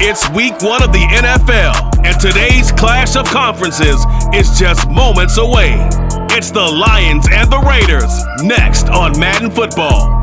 It's week 1 of the NFL, and today's clash of conferences is just moments away. It's the Lions and the Raiders, next on Madden Football.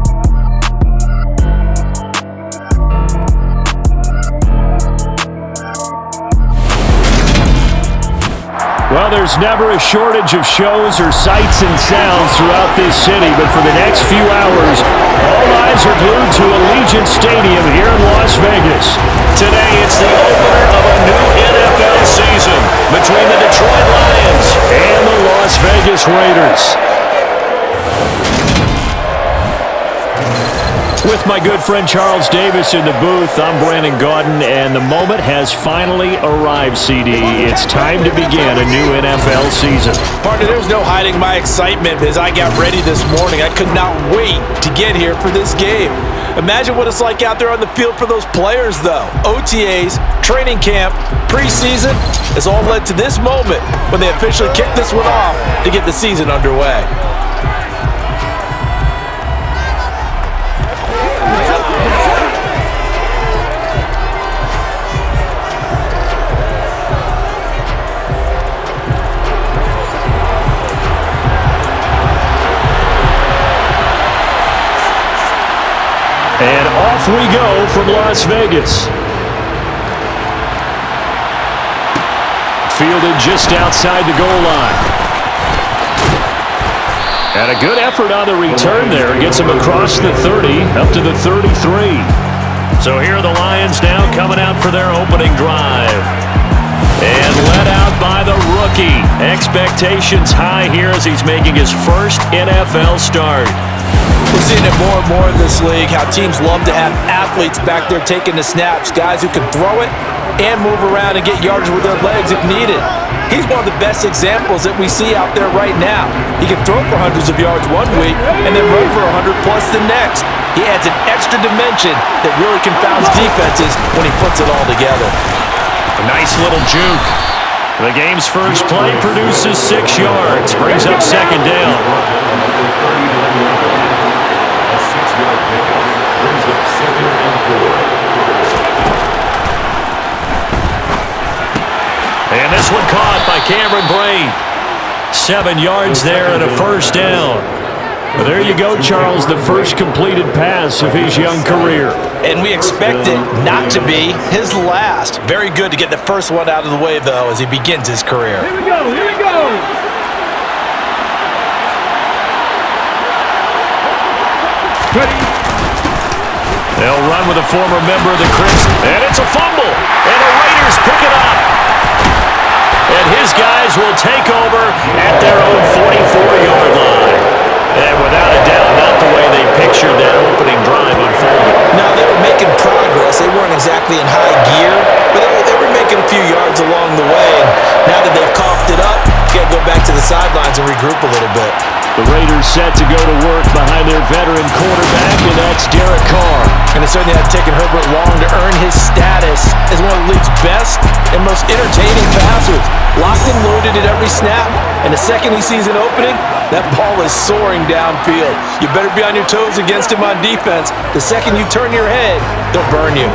Well, there's never a shortage of shows or sights and sounds throughout this city, but for the next few hours, all eyes are glued to Allegiant Stadium here in Las Vegas. Today, it's the opener of a new NFL season between the Detroit Lions and the Las Vegas Raiders. With my good friend Charles Davis in the booth, I'm Brandon Gaudin, and the moment has finally arrived, CD. It's time to begin a new NFL season. Partner, there's no hiding my excitement as I got ready this morning. I could not wait to get here for this game. Imagine what it's like out there on the field for those players, though. OTAs, training camp, preseason, it's all led to this moment when they officially kick this one off to get the season underway. And off we go from Las Vegas. Fielded just outside the goal line. And a good effort on the return there. Gets him across the 30, up to the 33. So here are the Lions now coming out for their opening drive. And led out by the rookie. Expectations high here as he's making his first NFL start. We're seeing it more and more in this league, how teams love to have athletes back there taking the snaps, guys who can throw it and move around and get yardage with their legs if needed. He's one of the best examples that we see out there right now. He can throw for hundreds of yards one week and then run for 100 plus the next. He adds an extra dimension that really confounds defenses when he puts it all together. A nice little juke. The game's first play produces 6 yards, brings up second down. And this one caught by Cameron Brain. 7 yards there and a first down. Well, there you go, Charles, the first completed pass of his young career. And we expect it not to be his last. Very good to get the first one out of the way, though, as he begins his career. Here we go, here we go. They'll run with a former member of the Crips, and it's a fumble, and the Raiders pick it up. And his guys will take over at their own 44-yard line. And without a doubt, not the way they pictured that opening drive unfolding. No, they were making progress. They weren't exactly in high gear, but they were making a few yards along the way. And now that they've coughed it up, got to go back to the sidelines and regroup a little bit. The Raiders set to go to work behind their veteran quarterback, and that's Derek Carr. And it certainly had taken Herbert long to earn his status as one of the league's best and most entertaining passers. Locked and loaded at every snap, and the second he sees an opening, that ball is soaring downfield. You better be on your toes against him on defense. The second you turn your head, they'll burn you.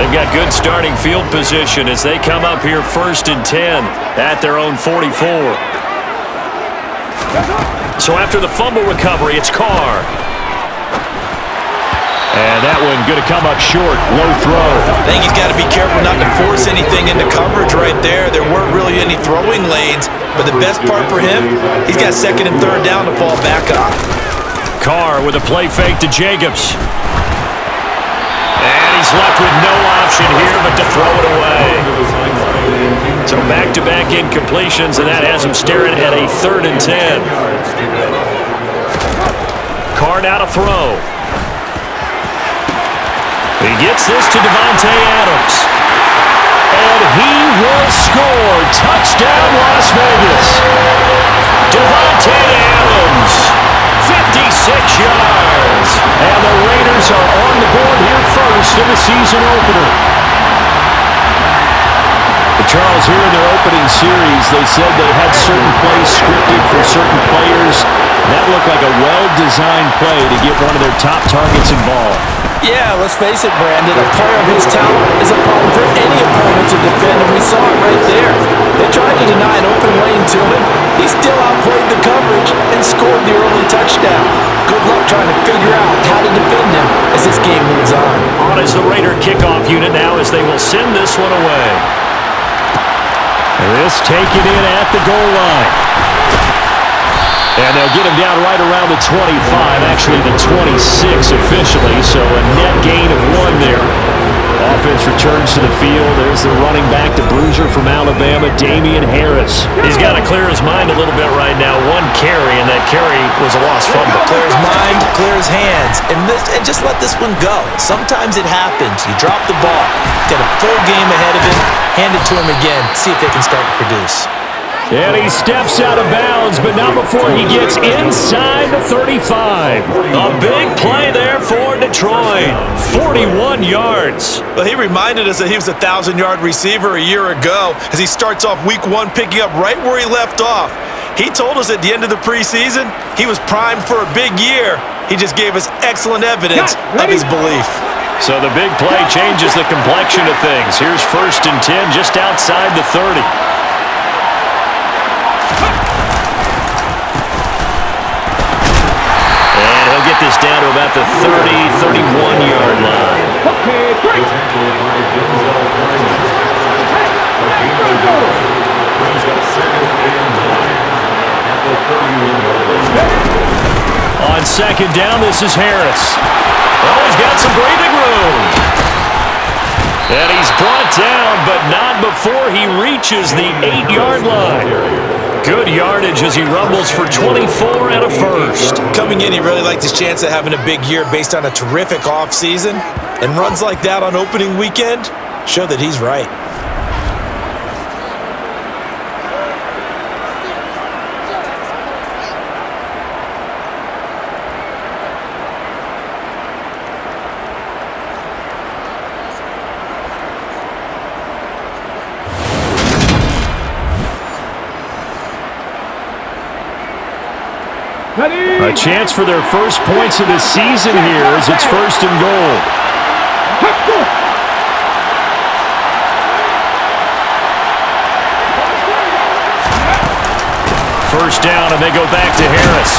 They've got good starting field position as they come up here 1st and 10 at their own 44. So after the fumble recovery, it's Carr. And that one going to come up short, low throw. I think he's got to be careful not to force anything into coverage right there. There weren't really any throwing lanes, but the best part for him, he's got 2nd and 3rd down to fall back on. Carr with a play fake to Jacobs. And he's left with no option here but to throw it away. So back-to-back incompletions, and that has him staring at a 3rd and 10. Carr now to throw. He gets this to Davante Adams. And he will score. Touchdown, Las Vegas. Davante Adams, 56 yards. And the Raiders are on the board here first in the season opener. Charles, here in their opening series, they said they had certain plays scripted for certain players. That looked like a well-designed play to get one of their top targets involved. Yeah, let's face it, Brandon. A player of his talent is a problem for any opponent to defend, and we saw it right there. They tried to deny an open lane to him. He still outplayed the coverage and scored the early touchdown. Good luck trying to figure out how to defend him as this game moves on. On is the Raider kickoff unit now as they will send this one away. This taken in at the goal line. And they'll get him down right around the 25, actually the 26 officially, so a net gain of 1 there. Offense returns to the field. There's the running back, the bruiser from Alabama, Damian Harris. He's got to clear his mind a little bit right now. 1 carry, and that carry was a lost fumble. Clear his mind, clear his hands, and just let this one go. Sometimes it happens. You drop the ball, got a full game ahead of him, hand it to him again, see if they can start to produce. And he steps out of bounds, but not before he gets inside the 35. A big play there for Detroit. 41 yards. Well, he reminded us that he was a 1,000-yard receiver a year ago as he starts off week 1 picking up right where he left off. He told us at the end of the preseason he was primed for a big year. He just gave us excellent evidence of his belief. So the big play changes the complexion of things. Here's 1st and 10 just outside the 30. Get this down to about the 31-yard line. On 2nd down, this is Harris. Oh, he's got some breathing room. And he's brought down, but not before he reaches the 8-yard line. Good yardage as he rumbles for 24 and a first. Coming in, he really liked his chance of having a big year based on a terrific offseason. And runs like that on opening weekend show that he's right. A chance for their first points of the season here as it's 1st and goal. First down, and they go back to Harris.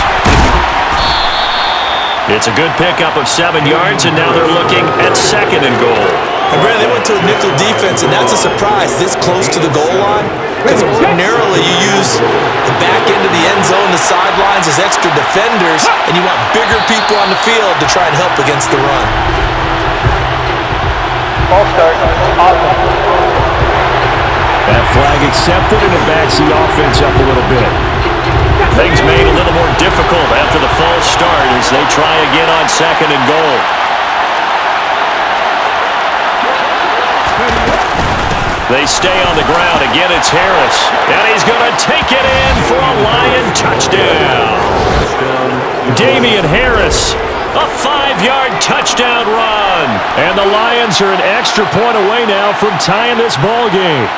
It's a good pickup of 7 yards, and now they're looking at 2nd and goal. And Brandon, they went to a nickel defense, and that's a surprise this close to the goal line. Because ordinarily you use the back end of the end zone, the sidelines as extra defenders, and you want bigger people on the field to try and help against the run. Ball start. That flag accepted, and it backs the offense up a little bit. Things made a little more difficult after the false start as they try again on 2nd and goal. They stay on the ground. Again, it's Harris. And he's going to take it in for a Lion touchdown. Damian Harris, a 5-yard touchdown run. And the Lions are an extra point away now from tying this ball game.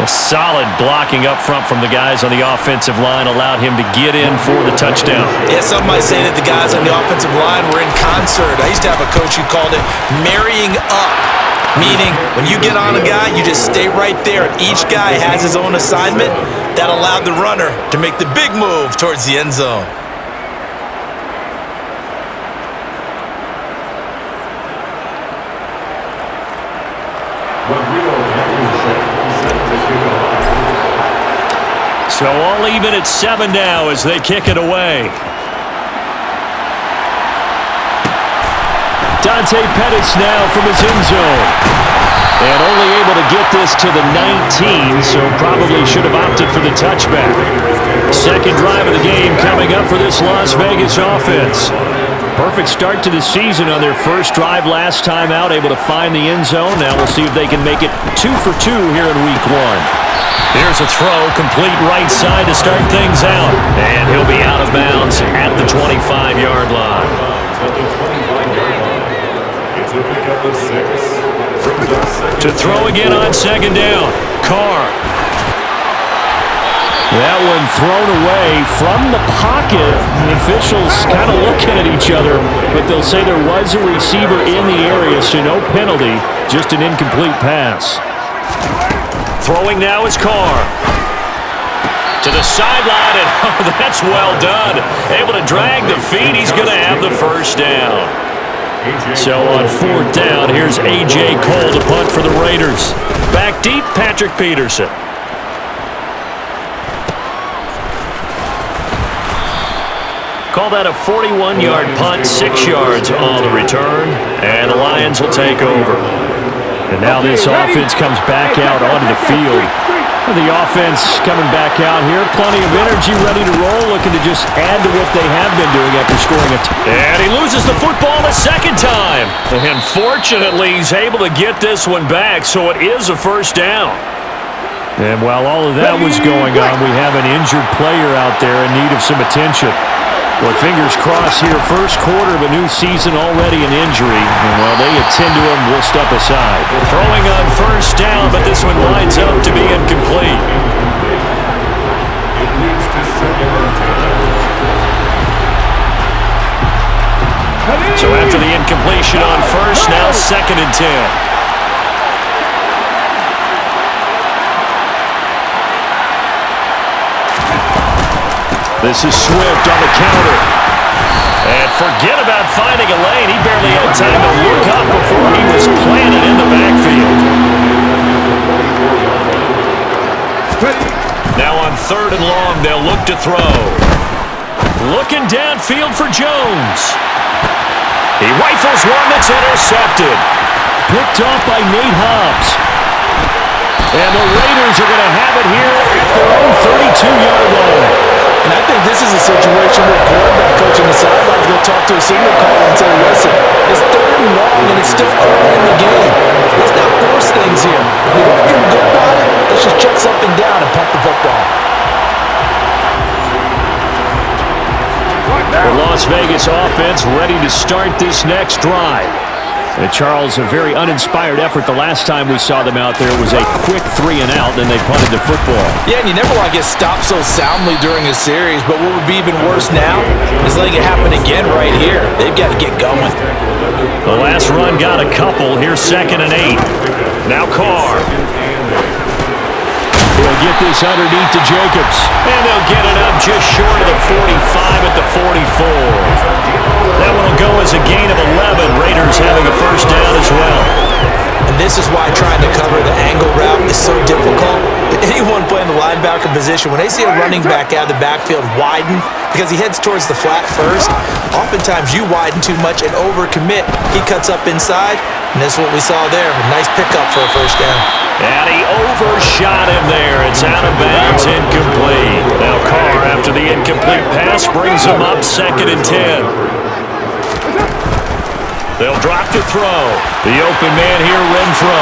A solid blocking up front from the guys on the offensive line allowed him to get in for the touchdown. Yeah, some might say that the guys on the offensive line were in concert. I used to have a coach who called it marrying up. Meaning, when you get on a guy, you just stay right there, and each guy has his own assignment. That allowed the runner to make the big move towards the end zone. So all even at 7 now as they kick it away. Dante Pettis now from his end zone. And only able to get this to the 19, so probably should have opted for the touchback. 2nd drive of the game coming up for this Las Vegas offense. Perfect start to the season on their first drive last time out, able to find the end zone. Now we'll see if they can make it 2 for 2 here in week 1. Here's a throw, complete right side to start things out. And he'll be out of bounds at the 25-yard line. It's a pick up of 6. To throw again on second down. Carr. That one thrown away from the pocket. The officials kind of looking at each other, but they'll say there was a receiver in the area, so no penalty, just an incomplete pass. Throwing now is Carr. To the sideline, and oh, that's well done. Able to drag the feet. He's going to have the first down. So on fourth down, here's A.J. Cole to punt for the Raiders. Back deep, Patrick Peterson. Call that a 41-yard punt, 6 yards on the return, and the Lions will take over. And now this offense comes back out onto the field. The offense coming back out here, plenty of energy, ready to roll, looking to just add to what they have been doing after scoring a and he loses the football a second time. And fortunately, he's able to get this one back, so it is a first down. And while all of that was going on, we have an injured player out there in need of some attention. Well, fingers crossed here, first quarter of a new season, already an injury. And while they attend to him, we'll step aside. Throwing on first down, but this one lines up to be incomplete. So after the incompletion on first, now 2nd and 10. This is Swift on the counter. And forget about finding a lane. He barely had time to look up before he was planted in the backfield. Now on 3rd and long, they'll look to throw. Looking downfield for Jones. He rifles one that's intercepted. Picked off by Nate Hobbs. And the Raiders are going to have it here at their own 32-yard line. And I think this is a situation where quarterback coach on the sidelines is going to talk to a signal caller and say, listen, it's 3rd and long and it's still early in the game. Let's not force things here. If we don't feel good about it, let's just check something down and punt the football. The Las Vegas offense ready to start this next drive. And Charles, a very uninspired effort. The last time we saw them out there was a quick 3 and out, then they punted the football. Yeah, and you never want to get stopped so soundly during a series, but what would be even worse now is letting it happen again right here. They've got to get going. The last run got a couple. Here's 2nd and 8. Now Carr. He'll get this underneath to Jacobs. And they'll get it up just short of the 45 at the 44. That one will go as a gain of 11. Raiders having a first down as well. And this is why trying to cover the angle route is so difficult. Anyone playing the linebacker position, when they see a running back out of the backfield widen because he heads towards the flat first, oftentimes you widen too much and overcommit. He cuts up inside, and that's what we saw there. A nice pickup for a first down. And he overshot him there. It's out of bounds, incomplete. Now Carr, after the incomplete pass, brings him up 2nd and 10. They'll drop to throw. The open man here, Renfro.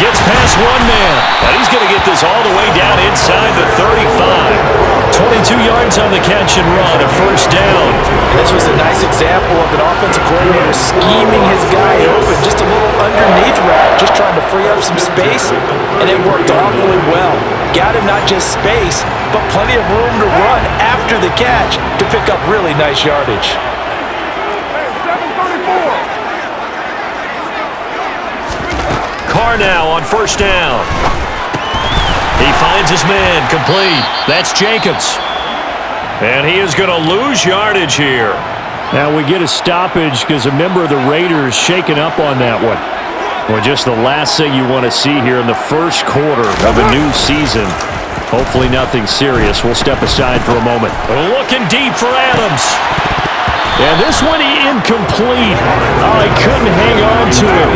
Gets past one man. And he's going to get this all the way down inside the 35. 22 yards on the catch and run, a first down. And this was a nice example of an offensive coordinator scheming his guy open. Just a little underneath route, just trying to free up some space. And it worked awfully well. Got him not just space, but plenty of room to run after the catch to pick up really nice yardage. Carr now on first down. He finds his man, complete. That's Jacobs. And he is going to lose yardage here. Now we get a stoppage because a member of the Raiders shaken up on that one. Well, just the last thing you want to see here in the first quarter of a new season. Hopefully nothing serious. We'll step aside for a moment. Looking deep for Adams. And this one incomplete. Oh, he couldn't hang on to it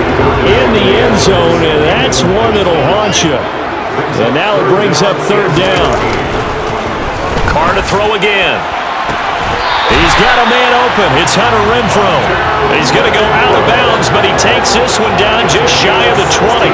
in the end zone, and that's one that'll haunt you. And now it brings up 3rd down. Carr to throw again. He's got a man open. It's Hunter Renfrow. He's going to go out of bounds, but he takes this one down just shy of the 20.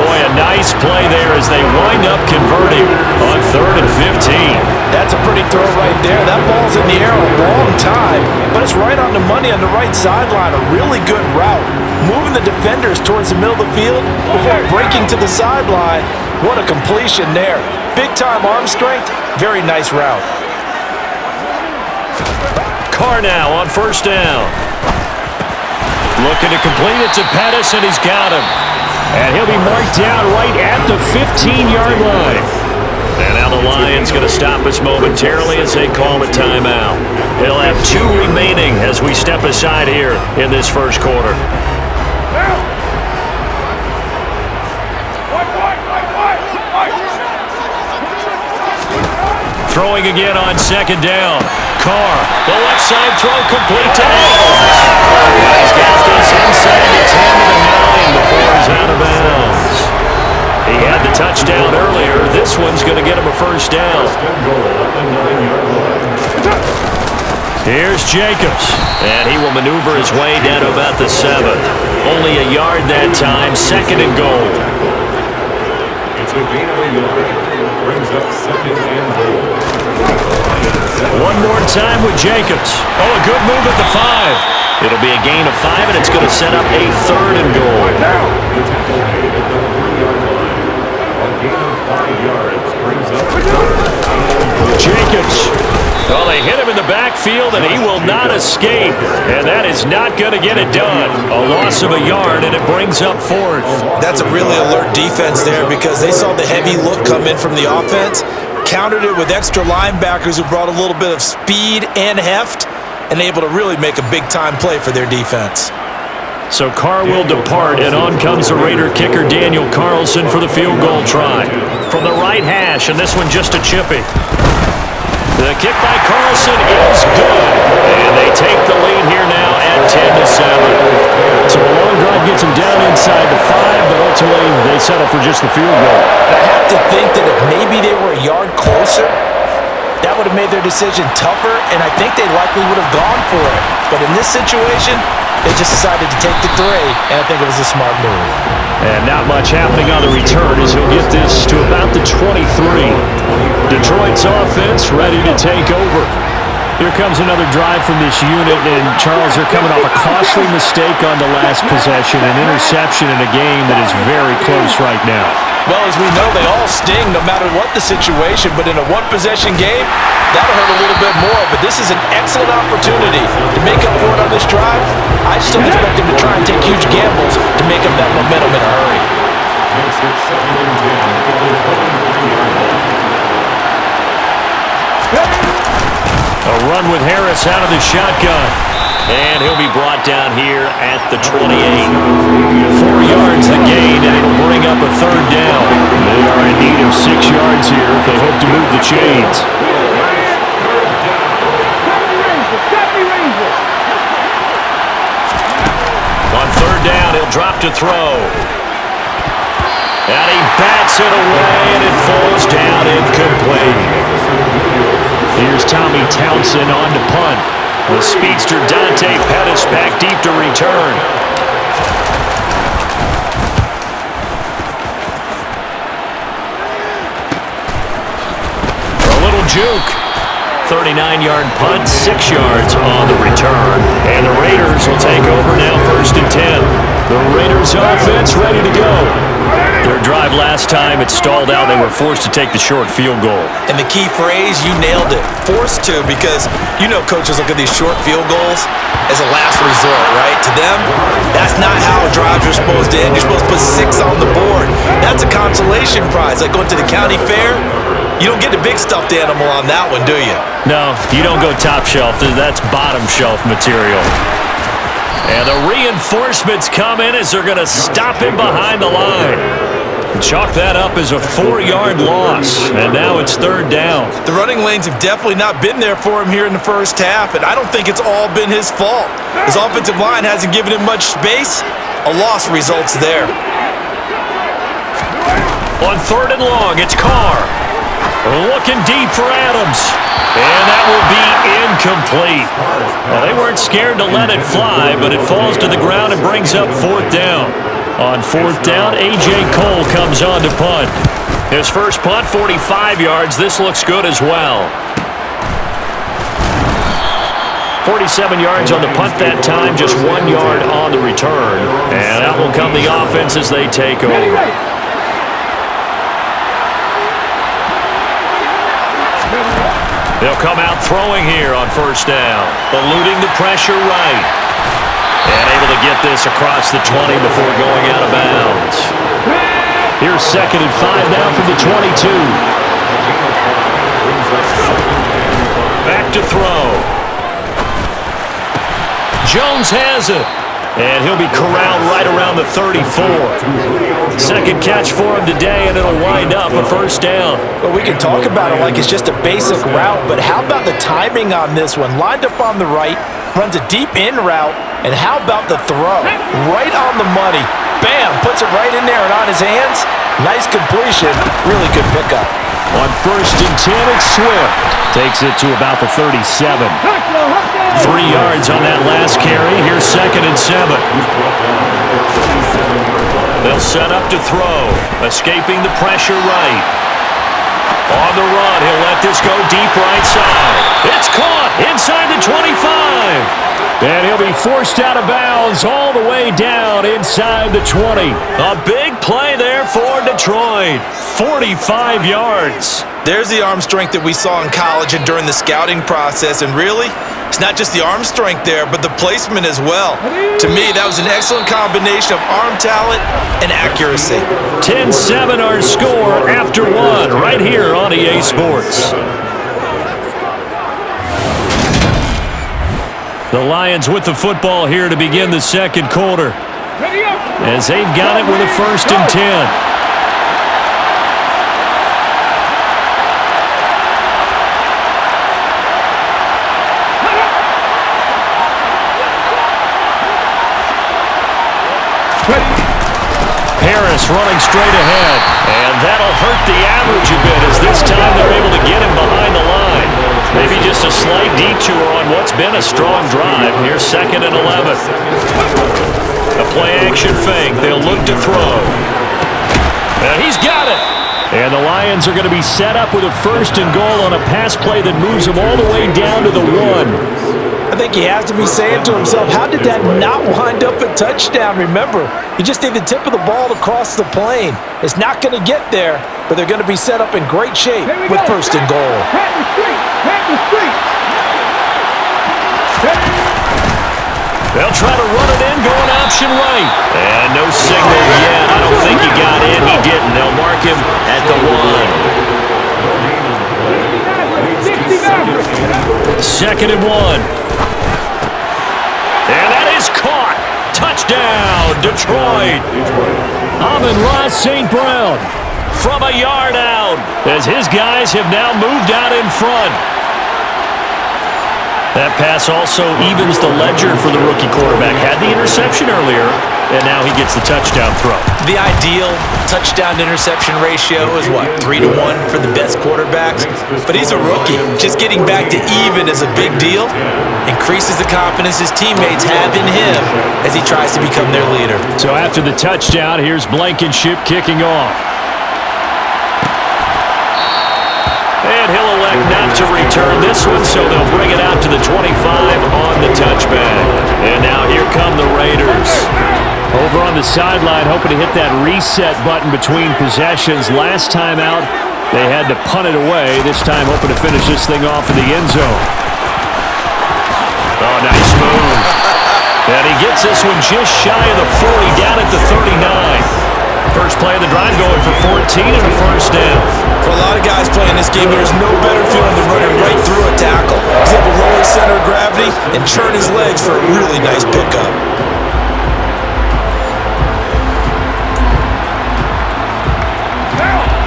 Boy, a nice play there as they wind up converting on 3rd and 15. That's a pretty throw right there. That ball's in the air a long time, but it's right on the money on the right sideline. A really good route. Moving the defenders towards the middle of the field before breaking to the sideline. What a completion there. Big-time arm strength. Very nice route. Carr now on 1st down. Looking to complete it to Pettis, and he's got him. And he'll be marked down right at the 15-yard line. And now the Lions going to stop us momentarily as they call a timeout. They'll have 2 remaining as we step aside here in this first quarter. Throwing again on 2nd down. Carr, the left side throw complete to Adams. He's got this inside the 10 to the 9 before he's out of bounds. He had the touchdown earlier. This one's going to get him a 1st down. Here's Jacobs, and he will maneuver his way down to about the 7. Only a yard that time, 2nd and goal. It's a gain of a yard. Brings up 2nd and goal. One more time with Jacobs. Oh, a good move at the 5. It'll be a gain of 5, and it's going to set up a 3rd and goal. Now, the tackle made at the 3-yard line. A gain of 5 yards brings up 3rd and goal. Jacobs. Well, they hit him in the backfield, and he will not escape. And that is not going to get it done. A loss of a yard, and it brings up 4th. That's a really alert defense there because they saw the heavy look come in from the offense, countered it with extra linebackers who brought a little bit of speed and heft, and able to really make a big-time play for their defense. So Carr will depart, and on comes the Raider kicker Daniel Carlson for the field goal try. From the right hash, and this one just a chippy. The kick by Carlson is good, and they take the lead here now at 10-7. So a long drive gets them down inside the 5, but ultimately they settle for just the field goal. I have to think that if maybe they were a yard closer, that would have made their decision tougher, and I think they likely would have gone for it. But in this situation, they just decided to take the 3, and I think it was a smart move. And not much happening on the return as he'll get this to about the 23. Detroit's offense ready to take over. Here comes another drive from this unit, and Charles, they're coming off a costly mistake on the last possession, an interception in a game that is very close right now. Well, as we know, they all sting no matter what the situation, but in a one-possession game, that'll hurt a little bit more. But this is an excellent opportunity to make up for it on this drive. I just don't expect them to try and take huge gambles to make up that momentum in a hurry. A run with Harris out of the shotgun. And he'll be brought down here at the 28. 4 yards the gain, and it'll bring up a 3rd down. They are in need of 6 yards here if they hope to move the chains. On 3rd down, he'll drop to throw. And he bats it away, and it falls down incomplete. Here's Tommy Townsend on to punt. The speedster Dante Pettis back deep to return. A little juke. 39-yard punt, 6 yards on the return. And the Raiders will take over now 1st and 10. The Raiders offense ready to go. Their drive last time, it stalled out. They were forced to take the short field goal. And the key phrase, you nailed it. Forced to, because you know coaches look at these short field goals as a last resort, right? To them, that's not how drives are supposed to end. You're supposed to put 6 on the board. That's a consolation prize. Like going to the county fair, you don't get the big stuffed animal on that one, do you? No, you don't go top shelf. That's bottom shelf material. And the reinforcements come in as they're going to stop him behind the line. Chalk that up as a 4-yard loss, and now it's 3rd down. The running lanes have definitely not been there for him here in the first half, and I don't think it's all been his fault. His offensive line hasn't given him much space. A loss results there. On 3rd and long, it's Carr. Looking deep for Adams. And that will be incomplete. Well, they weren't scared to let it fly, but it falls to the ground and brings up 4th down. On 4th down, A.J. Cole comes on to punt. His first punt, 45 yards. This looks good as well. 47 yards on the punt that time, just 1 yard on the return. And out will come the offense as they take over. They'll come out throwing here on 1st down, eluding the pressure right. And able to get this across the 20 before going out of bounds. Here's 2nd and 5 now from the 22. Back to throw. Jones has it. And he'll be corralled right around the 34. Second catch for him today, and it'll wind up a 1st down. Well, we can talk about it like it's just a basic route, but how about the timing on this one? Lined up on the right, runs a deep in route, and how about the throw? Right on the money. Bam! Puts it right in there and on his hands. Nice completion. Really good pickup. On 1st and 10, it's Swift. Takes it to about the 37. 3 yards on that last carry. Here's 2nd and 7. They'll set up to throw. Escaping the pressure right. On the run, he'll let this go deep right side. It's caught inside the 25. And he'll be forced out of bounds all the way down inside the 20. A big play there for Detroit. 45 yards. There's the arm strength that we saw in college and during the scouting process. And really, it's not just the arm strength there, but the placement as well. To me, that was an excellent combination of arm talent and accuracy. 10-7 our score after 1 right here on EA Sports. The Lions with the football here to begin the 2nd quarter. As they've got it with a 1st and 10. Harris running straight ahead, and that'll hurt the average a bit as this time they're able to get him behind the line. Maybe just a slight detour on what's been a strong drive. Here's 2nd and 11. A play-action fake. They'll look to throw. And he's got it. And the Lions are going to be set up with a 1st and goal on a pass play that moves them all the way down to the 1. I think he has to be saying to himself, how did that not wind up a touchdown? Remember, you just need the tip of the ball to cross the plane. It's not going to get there, but they're going to be set up in great shape with 1st and goal. They'll try to run it in, going option right. And no signal yet. I don't think he got in. He didn't. They'll mark him at the 1. 2nd and 1. And that is caught. Touchdown, Detroit. Amon-Ra St. Brown from a yard out as his guys have now moved out in front. That pass also evens the ledger for the rookie quarterback. Had the interception earlier, and now he gets the touchdown throw. The ideal touchdown-interception ratio is what, 3-1 for the best quarterbacks? But he's a rookie. Just getting back to even is a big deal. Increases the confidence his teammates have in him as he tries to become their leader. So after the touchdown, here's Blankenship kicking off. And he'll elect not to return this one, so they'll bring it out to the 25 on the touchback. And now here come the Raiders. Over on the sideline, hoping to hit that reset button between possessions. Last time out, they had to punt it away. This time hoping to finish this thing off in the end zone. Oh, nice move. And he gets this one just shy of the 40, down at the 39. First play of the drive going for 14 and a 1st down. For a lot of guys playing this game, there's no better feeling than running right through a tackle. He's able to lower his center of gravity and churn his legs for a really nice pickup.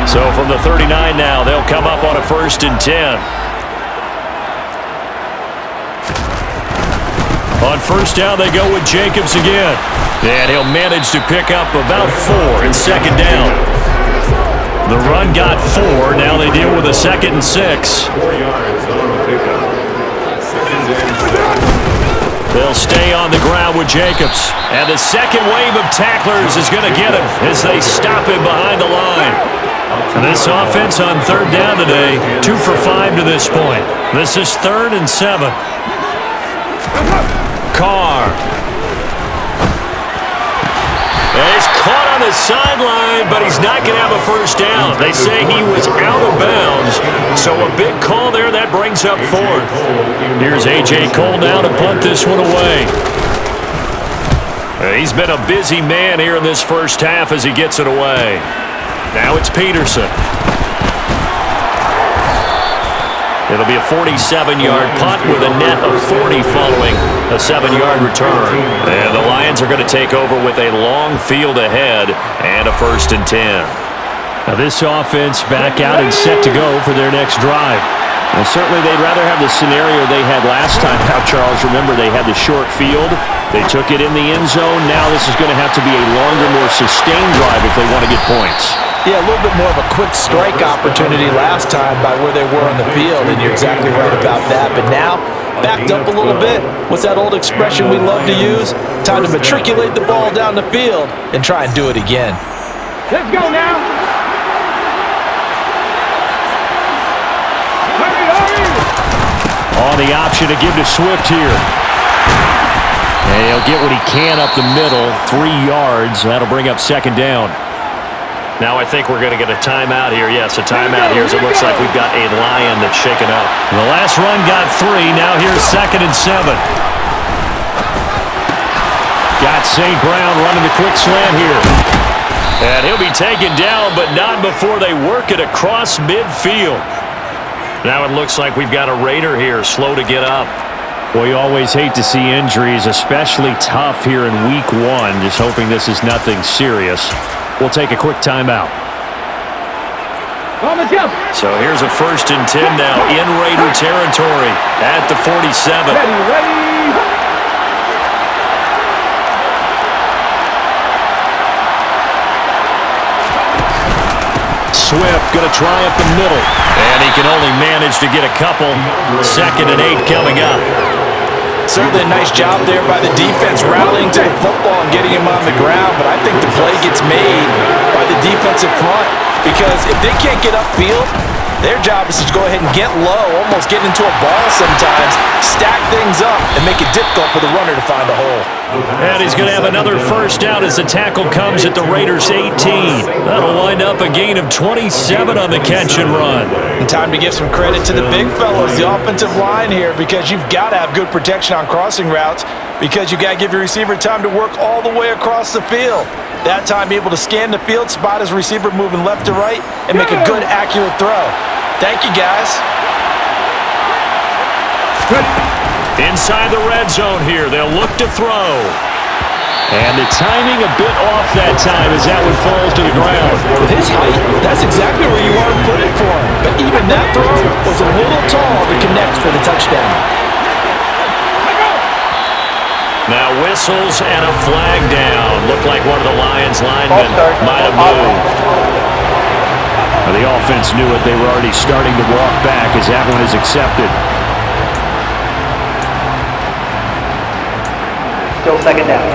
So from the 39 now, they'll come up on a 1st and 10. On 1st down, they go with Jacobs again. And he'll manage to pick up about 4 in 2nd down. The run got 4. Now they deal with a 2nd and 6. 4 yards on the pickup. 2nd and 7. They'll stay on the ground with Jacobs. And the second wave of tacklers is going to get him as they stop him behind the line. And this offense on 3rd down today, 2 for 5 to this point. This is 3rd and 7. Carr. He's caught on the sideline, but he's not going to have a first down. They say he was out of bounds, so a big call there. That brings up 4th. Here's A.J. Cole now to punt this one away. He's been a busy man here in this first half as he gets it away. Now it's Peterson. It'll be a 47-yard punt with a net of 40 following a 7-yard return. And the Lions are going to take over with a long field ahead and a 1st and 10. Now this offense back out and set to go for their next drive. Well, certainly they'd rather have the scenario they had last time out, Charles. Remember, they had the short field. They took it in the end zone. Now this is going to have to be a longer, more sustained drive if they want to get points. Yeah, a little bit more of a quick strike opportunity last time by where they were on the field, and you're exactly right about that. But now, backed up a little bit. What's that old expression we love to use? Time to matriculate the ball down the field and try and do it again. Let's go now. On the option to give to Swift here. And he'll get what he can up the middle, 3 yards. That'll bring up 2nd down. Now I think we're going to get a timeout here. Yes, a timeout here as it looks like we've got a Lion that's shaken up. The last run got 3. Now here's 2nd and 7. Got St. Brown running the quick slant here. And he'll be taken down, but not before they work it across midfield. Now it looks like we've got a Raider here, slow to get up. Well, you always hate to see injuries, especially tough here in week 1. Just hoping this is nothing serious. We'll take a quick timeout. So here's a 1st and 10 now in Raider territory at the 47. Ready. Swift going to try up the middle. And he can only manage to get a couple. 2nd and 8 coming up. Certainly a nice job there by the defense rallying to the football and getting him on the ground, but I think the play gets made by the defensive front because if they can't get upfield, their job is to go ahead and get low, almost get into a ball sometimes, stack things up, and make it difficult for the runner to find a hole. And he's going to have another first down as the tackle comes at the Raiders' 18. That'll wind up a gain of 27 on the catch and run. And time to give some credit to the big fellows, the offensive line here, because you've got to have good protection on crossing routes because you've got to give your receiver time to work all the way across the field. That time, be able to scan the field, spot his receiver moving left to right, and make a good, accurate throw. Thank you, guys. Inside the red zone here, they'll look to throw. And the timing a bit off that time as that one falls to the ground. With his height, that's exactly where you want to put it for him. But even that throw was a little tall to connect for the touchdown. Now whistles and a flag down. Looked like one of the Lions linemen might have moved. The offense knew it. They were already starting to walk back as that one is accepted. Still 2nd down.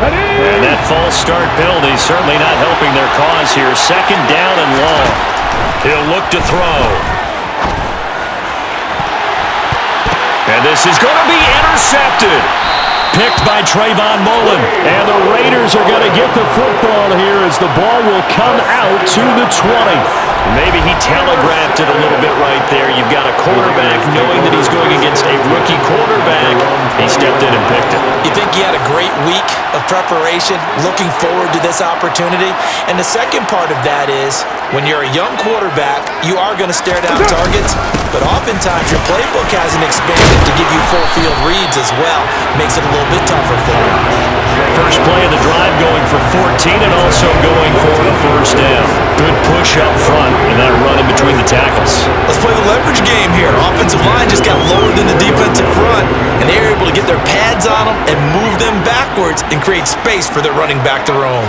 And that false start penalty certainly not helping their cause here. 2nd down and long. He'll look to throw. And this is going to be intercepted. Picked by Trayvon Mullen. And the Raiders are going to get the football here as the ball will come out to the 20. Maybe he telegraphed it a little bit right there. You've got a quarterback knowing that he's going against a rookie quarterback. He stepped in and picked it. You think he had a great week of preparation, looking forward to this opportunity? And the second part of that is, when you're a young quarterback, you are going to stare down targets, but oftentimes your playbook hasn't expanded to give you full field reads as well. Makes it a little bit tougher for you. First play of the drive going for 14 and also going for the first down. Good push up front and that run in between the tackles. Let's play the leverage game here. Offensive line just got lower than the defensive front, and they were able to get their pads on them and move them backwards and create space for their running back to roam.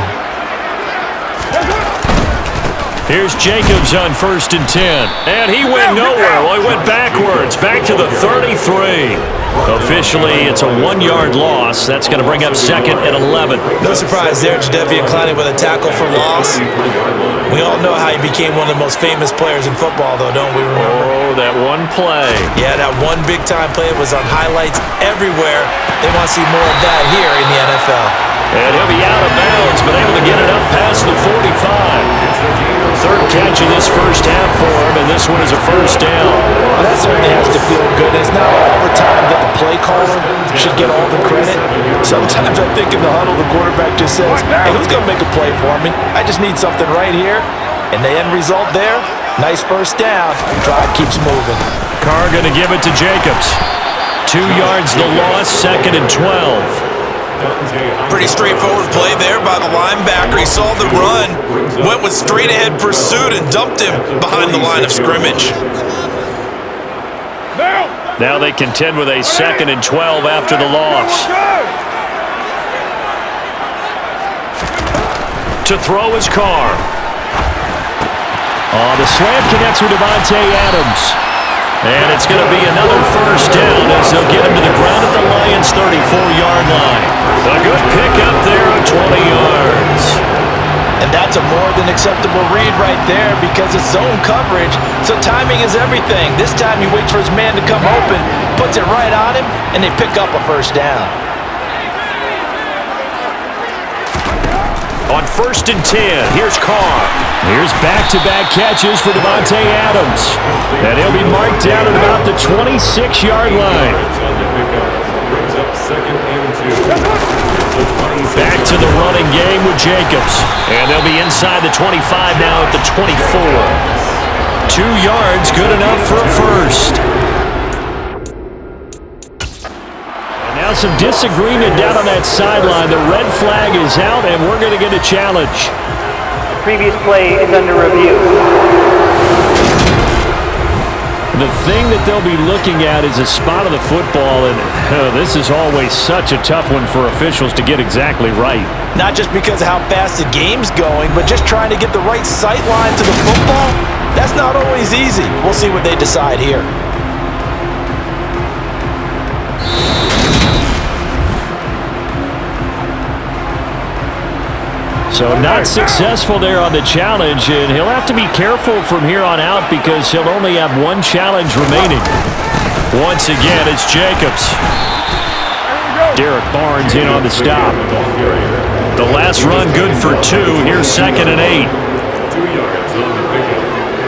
Here's Jacobs on 1st and 10. And he went nowhere. Well, he went backwards. Back to the 33. Officially, it's a 1-yard loss. That's going to bring up 2nd and 11. No surprise there, Jadeveon Clowney with a tackle for loss. We all know how he became one of the most famous players in football, though, don't we remember? Oh, that one play. Yeah, that one big-time play was on highlights everywhere. They want to see more of that here in the NFL. And he'll be out of bounds, but able to get it up past the 45. 3rd catch of this first half for him, and this one is a 1st down. Well, that certainly has to feel good. It's not all the time that the play caller should get all the credit. Sometimes I think in the huddle, the quarterback just says, hey, who's going to make a play for me? I just need something right here. And the end result there, nice 1st down. Drive keeps moving. Carr going to give it to Jacobs. 2 yards the loss, 2nd and 12. Pretty straightforward play there by the linebacker. He saw the run, went with straight-ahead pursuit, and dumped him behind the line of scrimmage. Now they contend with a 2nd and 12 after the loss. To throw is Carr. The slam connects with Devontae Adams. And it's going to be another 1st down as they'll get him to the ground at the Lions' 34-yard line. A good pickup there of 20 yards. And that's a more than acceptable read right there because it's zone coverage, so timing is everything. This time he waits for his man to come open, puts it right on him, and they pick up a 1st down. On 1st and 10, here's Carr. Here's back-to-back catches for Devontae Adams. And he'll be marked down at about the 26-yard line. Back to the running game with Jacobs. And they'll be inside the 25 now at the 24. 2 yards, good enough for a 1st. Now some disagreement down on that sideline. The red flag is out, and we're going to get a challenge. Previous play is under review. The thing that they'll be looking at is a spot of the football, and this is always such a tough one for officials to get exactly right. Not just because of how fast the game's going, but just trying to get the right sight line to the football. That's not always easy. We'll see what they decide here. So not successful there on the challenge, and he'll have to be careful from here on out because he'll only have 1 challenge remaining. Once again, it's Jacobs. Derek Barnes in on the stop. The last run good for 2. Here's 2nd and 8. 2 yards on the pickup.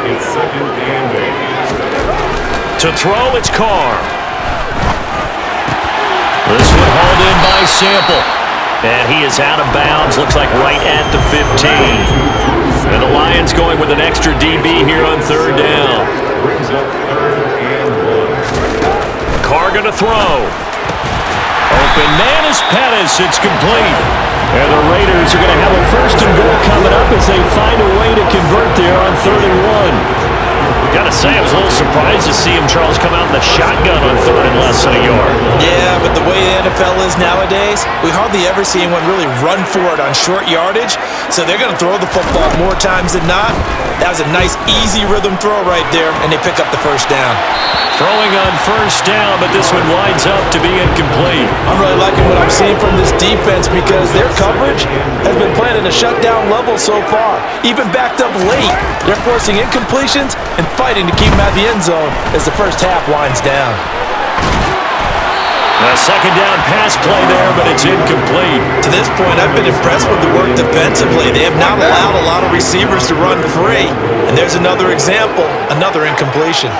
It's 2nd and 8. To throw, it's Carr. This one hauled in by Sample. And he is out of bounds, looks like right at the 15. And the Lions going with an extra DB here on 3rd down. Brings up 3rd and 1. Carr going to throw. Open man is Pettis. It's complete. And the Raiders are going to have a 1st and goal coming up as they find a way to convert there on 3rd and 1. Got to say, I was a little surprised to see him, Charles, come out in the shotgun on 3rd and less than a yard. Yeah, but the way the NFL is nowadays, we hardly ever see anyone really run for it on short yardage, so they're going to throw the football more times than not. That was a nice, easy rhythm throw right there, and they pick up the 1st down. Throwing on 1st down, but this one winds up to be incomplete. I'm really liking what I'm seeing from this defense because their coverage has been playing at a shutdown level so far. Even backed up late, they're forcing incompletions and fighting to keep them out of the end zone as the first half winds down. A 2nd down pass play there, but it's incomplete. To this point, I've been impressed with the work defensively. They have not allowed a lot of receivers to run free. And there's another example, another incompletion.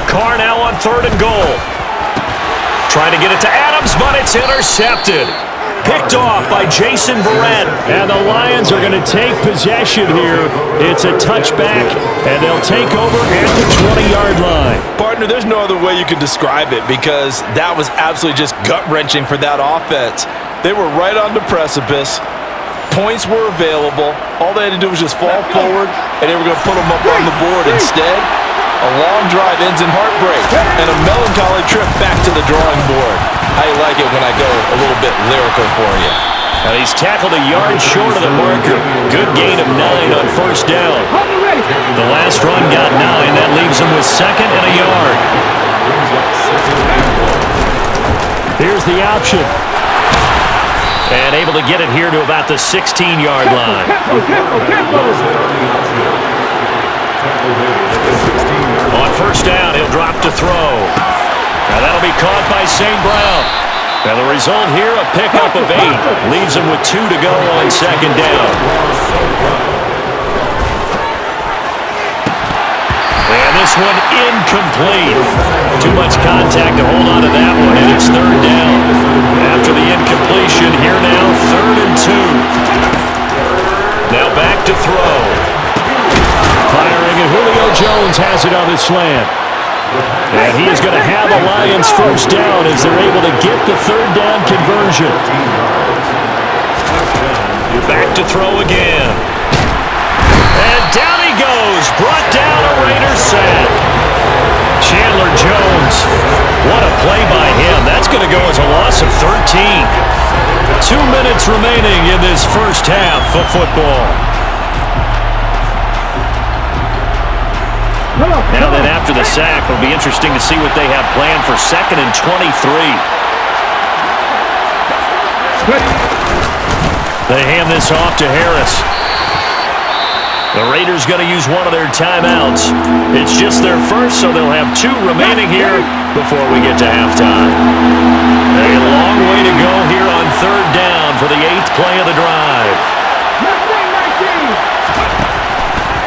Carr now on 3rd and goal. Trying to get it to Adams, but it's intercepted. Picked off by Jason Verrett. And the Lions are going to take possession here. It's a touchback, and they'll take over at the 20-yard line. Partner, there's no other way you could describe it because that was absolutely just gut-wrenching for that offense. They were right on the precipice. Points were available. All they had to do was just fall forward, and they were going to put them up on the board. Instead, a long drive ends in heartbreak and a melancholy trip back to the drawing board. How you like it when I go a little bit lyrical for you? And he's tackled a yard short of the marker. Good gain of 9 on first down. The last run got 9. That leaves him with second and a yard. Here's the option. And able to get it here to about the 16-yard line. On first down, he'll drop to throw. Now that'll be caught by St. Brown. Now the result here, a pickup of 8. Leaves him with 2 to go on second down. And this one incomplete. Too much contact to hold on to that one, and it's third down. After the incompletion, here now, 3rd and 2. Now back to throw. Firing, and Julio Jones has it on his slant. And he is going to have a Lions first down as they're able to get the third down conversion. Back to throw again. And down he goes. Brought down a Raiders sack. Chandler Jones. What a play by him. That's going to go as a loss of 13. 2 minutes remaining in this first half of football. Now then, after the sack, it'll be interesting to see what they have planned for 2nd and 23. They hand this off to Harris. The Raiders going to use one of their timeouts. It's just their first, so they'll have 2 remaining here before we get to halftime. A long way to go here on third down for the 8th play of the drive.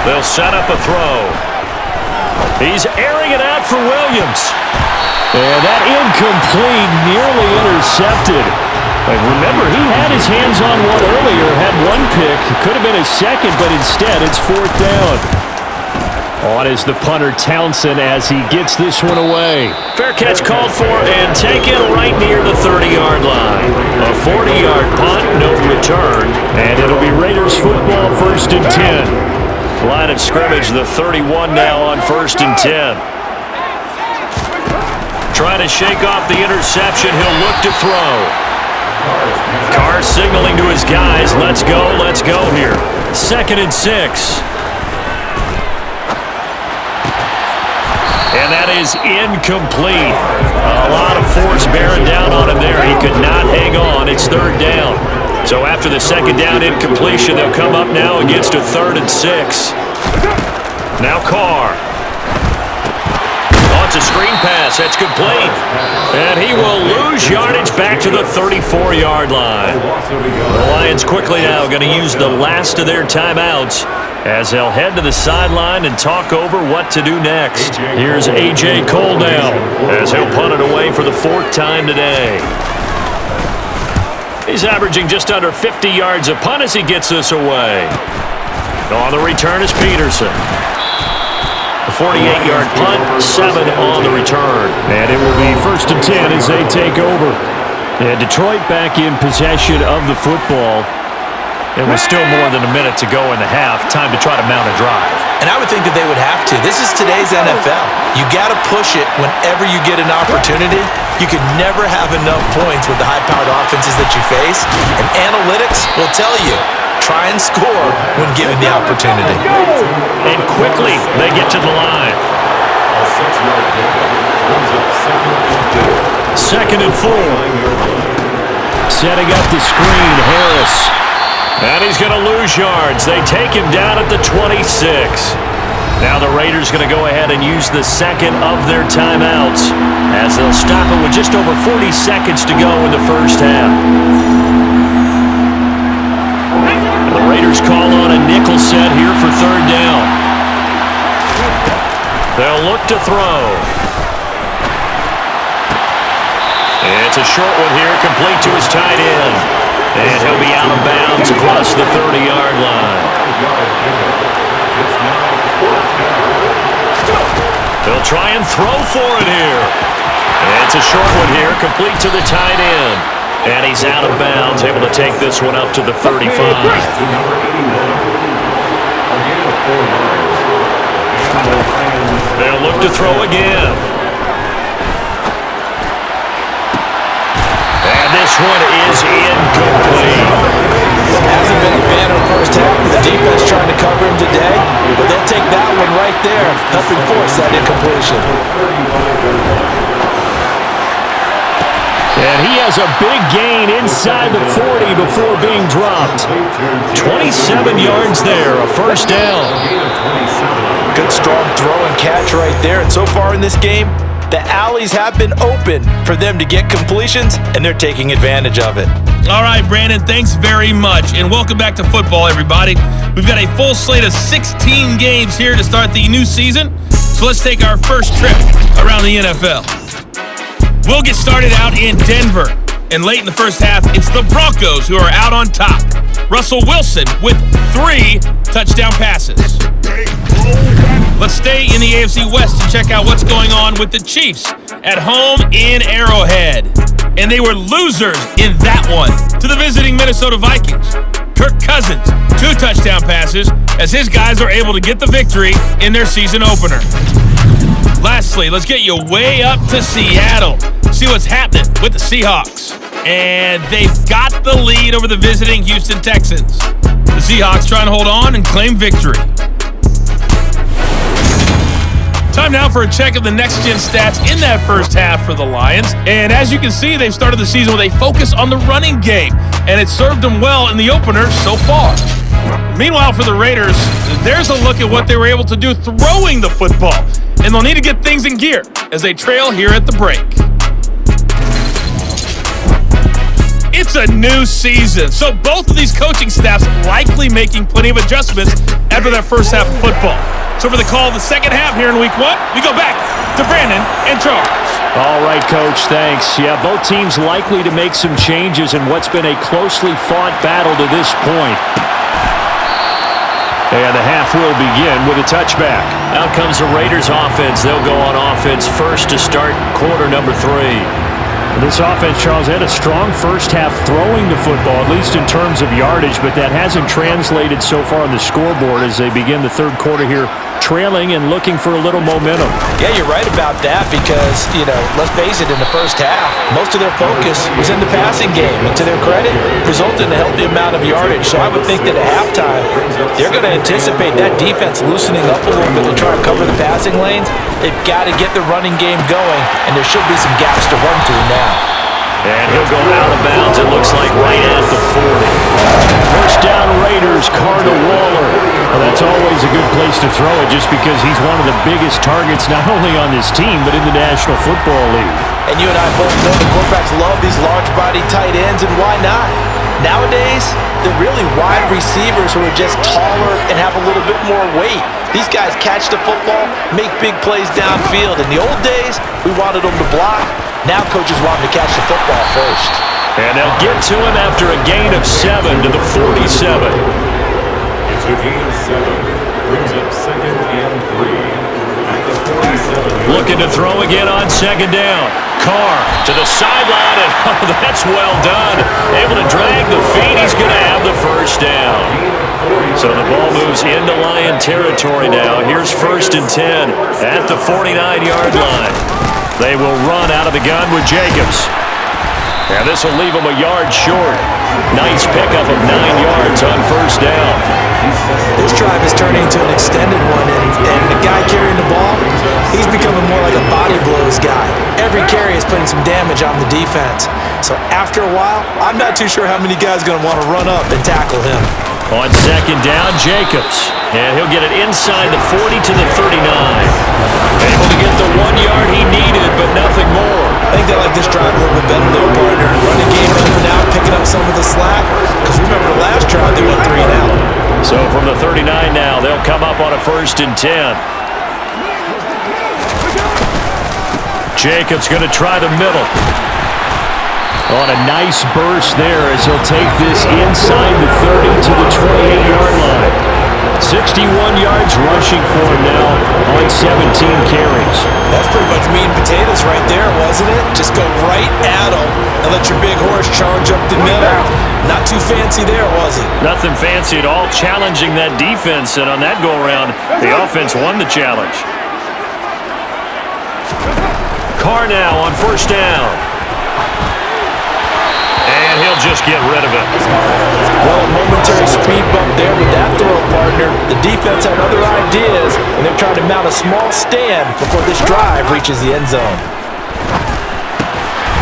They'll set up a throw. He's airing it out for Williams. And that incomplete, nearly intercepted. And remember, he had his hands on one earlier, had 1 pick. Could have been his second, but instead it's 4th down. On is the punter Townsend as he gets this one away. Fair catch called for and taken right near the 30-yard line. A 40-yard punt, no return. And it'll be Raiders football, 1st and 10. Line of scrimmage, the 31 now on 1st and 10. Trying to shake off the interception. He'll look to throw. Carr signaling to his guys, let's go here. 2nd and 6. And that is incomplete. A lot of force bearing down on him there. He could not hang on. It's 3rd down. So after the 2nd down incompletion, they'll come up now against a 3rd and 6. Now Carr. Oh, it's a screen pass. That's complete. And he will lose yardage back to the 34-yard line. The Lions quickly now going to use the last of their timeouts as they'll head to the sideline and talk over what to do next. Here's A.J. Cole now as he'll punt it away for the 4th time today. He's averaging just under 50 yards a punt as he gets this away. On the return is Peterson. A 48-yard punt, 7 on the return. And it will be 1st and 10 as they take over. And Detroit back in possession of the football. And with still more than a minute to go in the half, time to try to mount a drive. And I would think that they would have to. This is today's NFL. You got to push it whenever you get an opportunity. You can never have enough points with the high-powered offenses that you face. And analytics will tell you, try and score when given the opportunity. And quickly, they get to the line. 2nd and 4. Setting up the screen, Harris. And he's going to lose yards. They take him down at the 26. Now the Raiders going to go ahead and use the 2nd of their timeouts as they'll stop it with just over 40 seconds to go in the first half. The Raiders call on a nickel set here for 3rd down. They'll look to throw. It's a short one here, complete to his tight end. And he'll be out of bounds across the 30-yard line. They'll try and throw for it here. And it's a short one here, complete to the tight end. And he's out of bounds, able to take this one up to the 35. They'll look to throw again. And this one is incomplete. end of the first half with the defense trying to cover him today, but they'll take that one right there, helping force that incompletion. And he has a big gain inside the 40 before being dropped. 27 yards there, a first down. Good strong throw and catch right there. And so far in this game, the alleys have been open for them to get completions, and they're taking advantage of it. All right, Brandon, thanks very much. And welcome back to football, everybody. We've got a full slate of 16 games here to start the new season. So let's take our first trip around the NFL. We'll get started out in Denver. And late in the first half, it's the Broncos who are out on top. Russell Wilson with 3 touchdown passes. Let's stay in the AFC West and check out what's going on with the Chiefs at home in Arrowhead. And they were losers in that one to the visiting Minnesota Vikings. Kirk Cousins, 2 touchdown passes as his guys are able to get the victory in their season opener. Lastly, let's get you way up to Seattle. See what's happening with the Seahawks. And they've got the lead over the visiting Houston Texans. The Seahawks trying to hold on and claim victory. Time now for a check of the next-gen stats in that first half for the Lions. And as you can see, they've started the season with a focus on the running game. And it served them well in the opener so far. Meanwhile, for the Raiders, there's a look at what they were able to do throwing the football. And they'll need to get things in gear as they trail here at the break. It's a new season, so both of these coaching staffs likely making plenty of adjustments after that first half of football. So for the call of the second half here in Week 1, we go back to Brandon and Charles. All right, Coach, thanks. Yeah, both teams likely to make some changes in what's been a closely fought battle to this point. And the half will begin with a touchback. Out comes the Raiders offense. They'll go on offense first to start quarter number 3. This offense, Charles, had a strong first half throwing the football, at least in terms of yardage, but that hasn't translated so far on the scoreboard as they begin the third quarter here, trailing and looking for a little momentum. Yeah, you're right about that because, let's face it, in the first half, most of their focus was in the passing game. And to their credit, resulted in a healthy amount of yardage. So I would think that at halftime, they're going to anticipate that defense loosening up a little bit to try to cover the passing lanes. They've got to get the running game going, and there should be some gaps to run through now. And he'll go out of bounds, it looks like, right at the 40. First down Raiders, Carr to Waller. Well, that's always a good place to throw it just because he's one of the biggest targets not only on this team but in the National Football League. And you and I both know the quarterbacks love these large-body tight ends, and why not? Nowadays, they're really wide receivers who are just taller and have a little bit more weight. These guys catch the football, make big plays downfield. In the old days, we wanted them to block. Now coaches want them to catch the football first. And they'll get to him after a gain of 7 to the 47. It's a gain of 7. Brings up 2nd and 3. At the 47. Looking to throw again on 2nd down. Carr to the sideline, and that's well done. Able to drag the feet. He's going to have the first down. So the ball moves into Lion territory now. Here's 1st and 10 at the 49-yard line. They will run out of the gun with Jacobs. And this will leave them a yard short. Nice pickup of 9 yards on 1st down. This drive is turning into an extended one, and the guy carrying the ball, he's becoming more like a body blows guy. Every carry is putting some damage on the defense. So after a while, I'm not too sure how many guys are going to want to run up and tackle him. On 2nd down, Jacobs. And he'll get it inside the 40 to the 39. Able to get the 1 yard he needed, but nothing more. I think they like this drive a little bit better there, partner. Running game helping out, picking up some of the slack. Because remember the last drive, they went 3 and out. So from the 39 now, they'll come up on a 1st and 10. Jacobs going to try the middle. On a nice burst there as he'll take this inside the 30 to the 28-yard line. 61 yards rushing for him now on 17 carries. That's pretty much meat and potatoes right there, wasn't it? Just go right at him and let your big horse charge up the middle. Not too fancy there, was it? Nothing fancy at all, challenging that defense, and on that go-around, the offense won the challenge. Carr now on 1st down. And he'll just get rid of it. Well, a momentary speed bump there with that throw, partner. The defense had other ideas, and they're trying to mount a small stand before this drive reaches the end zone.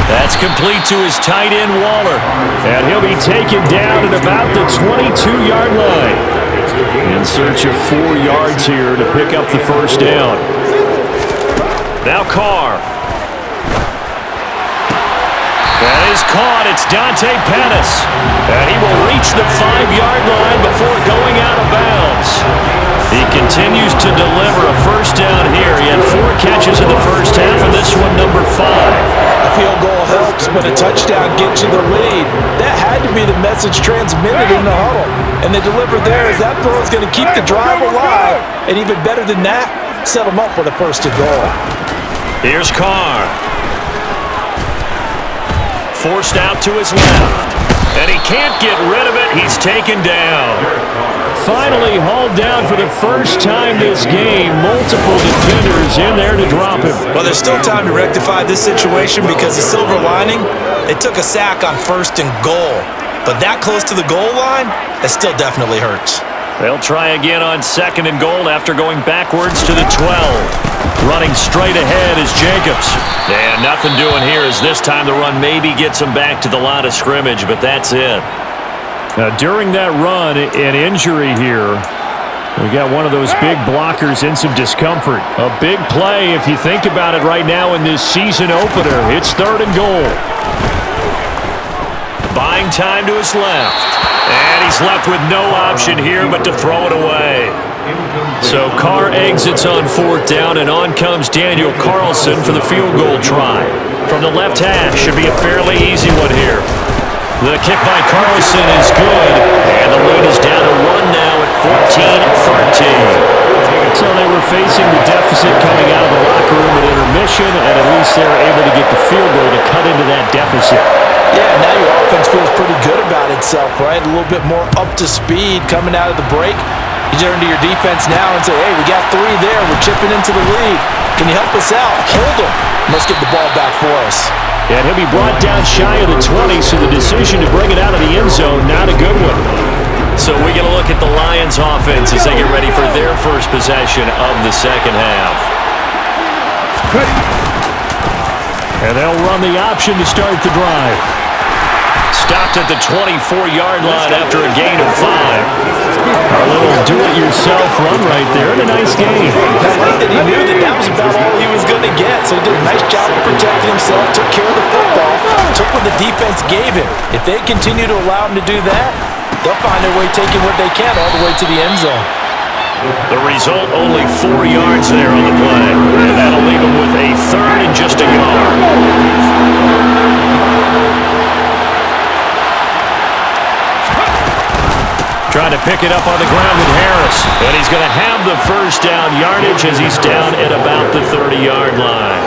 That's complete to his tight end, Waller. And he'll be taken down at about the 22-yard line. In search of 4 yards here to pick up the first down. Now Carr. That is caught. It's Dante Pettis. And he will reach the 5-yard line before going out of bounds. He continues to deliver a first down here. He had 4 catches in the first half, and this one number 5. A field goal helps, but a touchdown gets you the lead. That had to be the message transmitted in the huddle. And they delivered there as that throw is going to keep the drive alive. And even better than that, set them up with a first and goal. Here's Carr. Forced out to his left. And he can't get rid of it. He's taken down. Finally hauled down for the first time this game. Multiple defenders in there to drop him. Well, there's still time to rectify this situation because the silver lining, they took a sack on first and goal. But that close to the goal line, it still definitely hurts. They'll try again on second and goal after going backwards to the 12. Running straight ahead is Jacobs. And nothing doing here as this time the run maybe gets him back to the line of scrimmage, but that's it. Now, during that run, an injury here. We got one of those big blockers in some discomfort. A big play if you think about it right now in this season opener. It's third and goal. Buying time to his left. And he's left with no option here but to throw it away. So Carr exits on fourth down, and on comes Daniel Carlson for the field goal try. From the left hash, should be a fairly easy one here. The kick by Carlson is good, and the lead is down to 1 now at 14-13. So they were facing the deficit coming out of the locker room at intermission, and at least they were able to get the field goal to cut into that deficit. Yeah, now your offense feels pretty good about itself, right? A little bit more up to speed coming out of the break. You turn to your defense now and say, hey, we got 3 there. We're chipping into the lead. Can you help us out? Hold them. Let's get the ball back for us. And he'll be brought down shy of the 20, so the decision to bring it out of the end zone, not a good one. So we get a look at the Lions offense as they get ready for their first possession of the second half. And they'll run the option to start the drive. Stopped at the 24-yard line after a gain of 5. A little do-it-yourself run right there, and a nice game. I like that he knew that was about all he was going to get, so he did a nice job of protecting himself, took care of the football, took what the defense gave him. If they continue to allow him to do that, they'll find their way taking what they can all the way to the end zone. The result, only 4 yards there on the play. And that'll leave him with a third and just a yard. Trying to pick it up on the ground with Harris. And he's going to have the first down yardage as he's down at about the 30-yard line.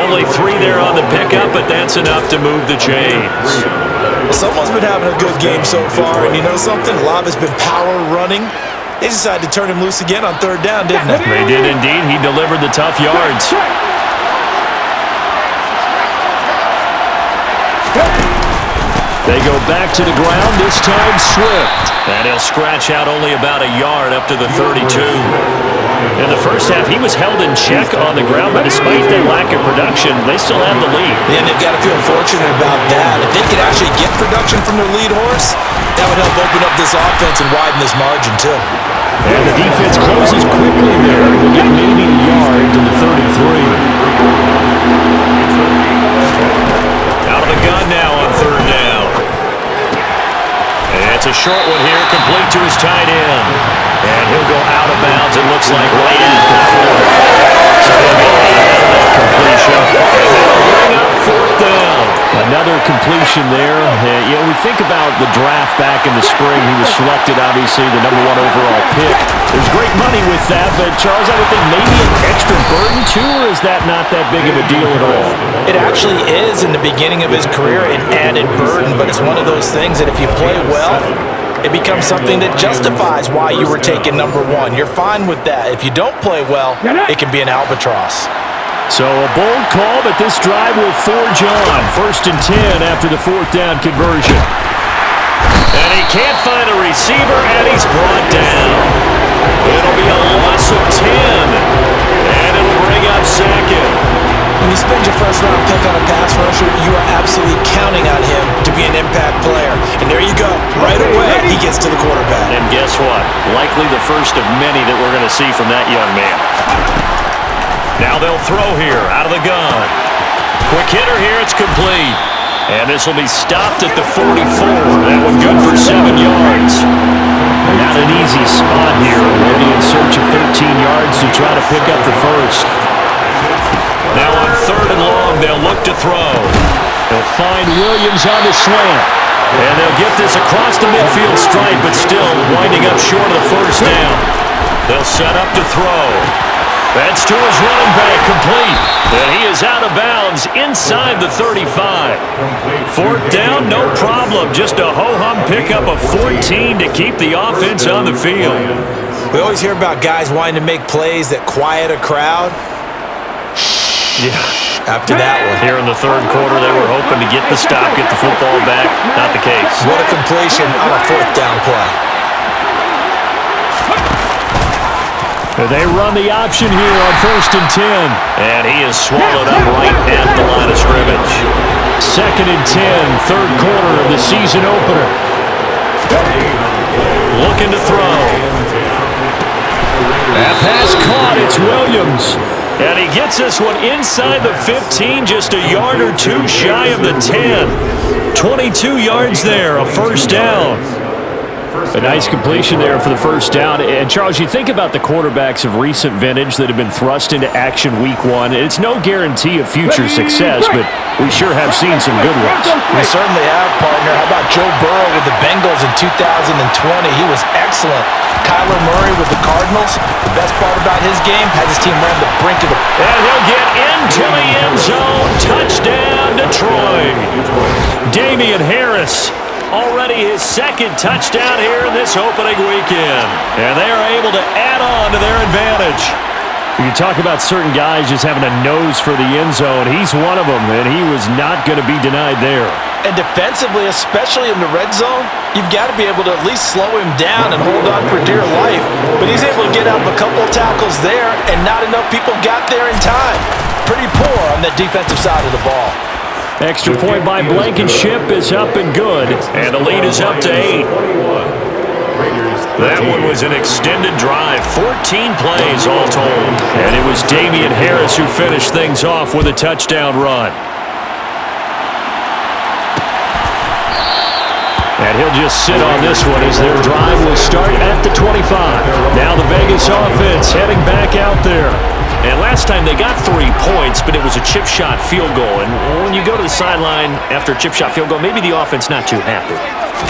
Only 3 there on the pickup, but that's enough to move the chains. Someone's been having a good game so far, and you know something? A lot of it's been power running. They decided to turn him loose again on third down, didn't they? They did indeed. He delivered the tough yards. They go back to the ground, this time Swift. And he'll scratch out only about a yard up to the 32. In the first half, he was held in check on the ground, but despite their lack of production, they still have the lead. And they've got to feel fortunate about that. If they could actually get production from their lead horse, that would help open up this offense and widen this margin, too. And the defense closes quickly there. We'll get maybe a yard to the 33. Out of the gun now on third down. And it's a short one here, complete to his tight end. And he'll go out of bounds, it looks like, right at the 4. So he'll get that completion. And that'll bring up fourth down. Another completion there. You know, we think about the draft back in the spring. He was selected, obviously, the #1 overall pick. There's great money with that, but Charles, I would think maybe an extra burden too, or is that not that big of a deal at all? It actually is in the beginning of his career an added burden, but it's one of those things that if you play well, it becomes something that justifies why you were taken #1. You're fine with that. If you don't play well, it can be an albatross. So a bold call, but this drive will forge on. 1st and 10 after the 4th down conversion. And he can't find a receiver, and he's brought down. It'll be a loss of 10, and it'll bring up 2nd. When you spend your first-round pick on a pass rusher, you are absolutely counting on him to be an impact player. And there you go. Right away, he gets to the quarterback. And guess what? Likely the first of many that we're going to see from that young man. Now they'll throw here out of the gun. Quick hitter here. It's complete. And this will be stopped at the 44. That one good for 7 yards. Not an easy spot here. They'll be in search of 13 yards to try to pick up the first. Now on 3rd and long, they'll look to throw. They'll find Williams on the slant. And they'll get this across the midfield stripe, but still winding up short of the first down. They'll set up to throw. That's to his running back, complete. And he is out of bounds inside the 35. 4th down, no problem. Just a ho-hum pickup of 14 to keep the offense on the field. We always hear about guys wanting to make plays that quiet a crowd. Yeah. After that one. Here in the 3rd quarter, they were hoping to get the stop, get the football back. Not the case. What a completion on a 4th down play. They run the option here on 1st and 10. And he is swallowed up right at the line of scrimmage. 2nd and 10, 3rd quarter of the season opener. Looking to throw. That pass caught. It's Williams. And he gets this one inside the 15, just a yard or two shy of the 10. 22 yards there, a 1st down. A nice completion there for the 1st down. And, Charles, you think about the quarterbacks of recent vintage that have been thrust into action week 1. It's no guarantee of future success, but we sure have seen some good ones. We certainly have, partner. How about Joe Burrow with the Bengals in 2020? He was excellent. Kyler Murray with the Cardinals. The best part about his game, had his team run the brink of the... And he'll get into the end zone. Touchdown, Detroit. Damian Harris. Already his 2nd touchdown here in this opening weekend. And they are able to add on to their advantage. You talk about certain guys just having a nose for the end zone. He's one of them, and he was not going to be denied there. And defensively, especially in the red zone, you've got to be able to at least slow him down and hold on for dear life. But he's able to get out of a couple of tackles there, and not enough people got there in time. Pretty poor on that defensive side of the ball. Extra point by Blankenship is up and good. And the lead is up to 8. That one was an extended drive, 14 plays all told. And it was Damian Harris who finished things off with a touchdown run. And he'll just sit on this one as their drive will start at the 25. Now the Vegas offense heading back out there. And last time they got 3 points, but it was a chip shot field goal. And when you go to the sideline after a chip shot field goal, maybe the offense not too happy.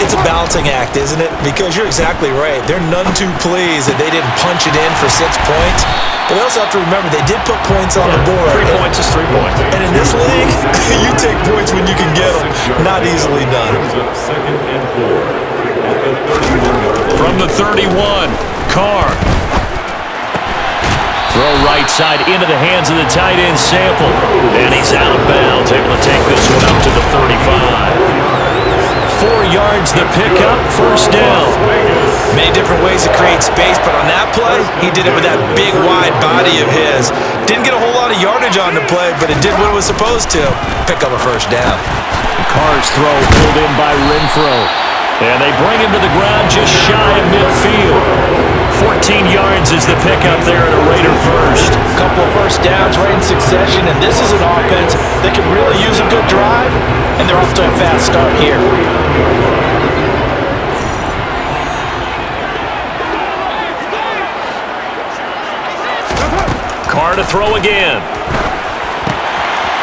It's a balancing act, isn't it? Because you're exactly right. They're none too pleased that they didn't punch it in for 6 points. But they also have to remember they did put points on the board. 3 points is 3 points. And in this league, you take points when you can get them. Not easily done. 2nd and 4. From the 31, Carr. Throw right side into the hands of the tight end, Sample. And he's out of bounds, able to take this one up to the 35. 4 yards the pickup, 1st down. Many different ways to create space, but on that play, he did it with that big, wide body of his. Didn't get a whole lot of yardage on the play, but it did what it was supposed to. Pick up a 1st down. Carr's throw pulled in by Renfro. And they bring him to the ground just shy of midfield. 14 yards is the pickup there at a Raider first. A couple of 1st downs right in succession, and this is an offense that could really use a good drive, and they're off to a fast start here. Carr to throw again.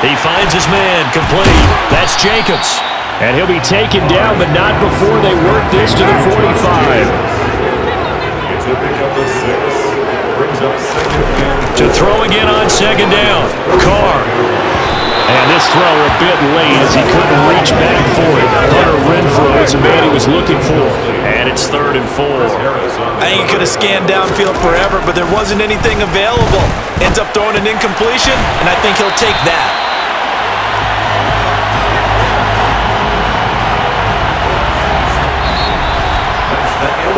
He finds his man, complete. That's Jacobs. And he'll be taken down, but not before they work this to the 45. It's a pickup of 6. Brings up 2nd and 4. To throw again on 2nd down. Carr. And this throw a bit late as he couldn't reach back for it. Hunter Renfrow was the man he was looking for. And it's 3rd and 4. I think he could have scanned downfield forever, but there wasn't anything available. Ends up throwing an incompletion, and I think he'll take that.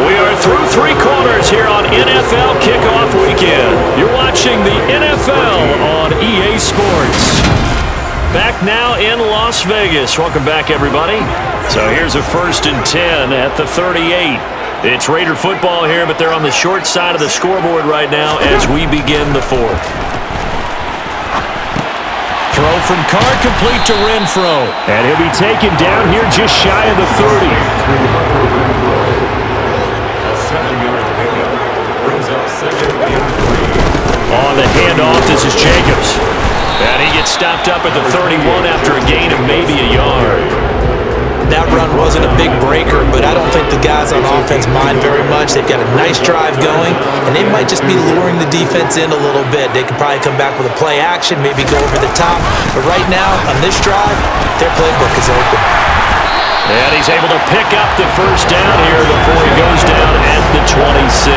We are through 3 quarters here on NFL Kickoff Weekend. You're watching the NFL on EA Sports. Back now in Las Vegas. Welcome back, everybody. So here's a 1st and 10 at the 38. It's Raider football here, but they're on the short side of the scoreboard right now as we begin the 4th. Throw from Carr complete to Renfrow. And he'll be taken down here just shy of the 30. On the handoff, this is Jacobs. And he gets stopped up at the 31 after a gain of maybe a yard. That run wasn't a big breaker, but I don't think the guys on offense mind very much. They've got a nice drive going, and they might just be luring the defense in a little bit. They could probably come back with a play action, maybe go over the top. But right now, on this drive, their playbook is open. And he's able to pick up the 1st down here before he goes down at the 26.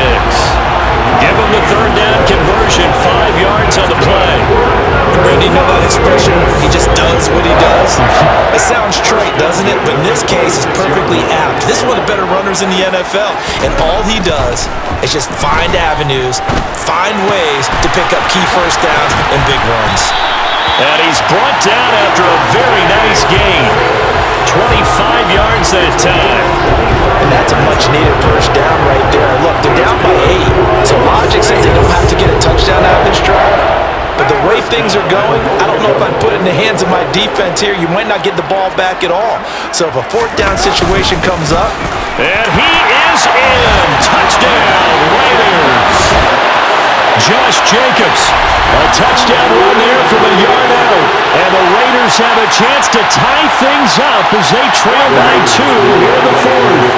Give him the 3rd down conversion, 5 yards on the play. Randy, you know that expression? He just does what he does. It sounds trite, doesn't it? But in this case, it's perfectly apt. This is one of the better runners in the NFL. And all he does is just find avenues, find ways to pick up key 1st downs and big runs. And he's brought down after a very nice gain. 25 yards that time. And that's a much-needed 1st down right there. Look, they're down by 8. So logic says they don't have to get a touchdown out of this drive. But the way things are going, I don't know if I'd put it in the hands of my defense here. You might not get the ball back at all. So if a 4th down situation comes up. And he is in. Touchdown, Raiders. Josh Jacobs. A touchdown run there from a yard out. And the Raiders have a chance to tie things up as they trail by 2 here in the 4th.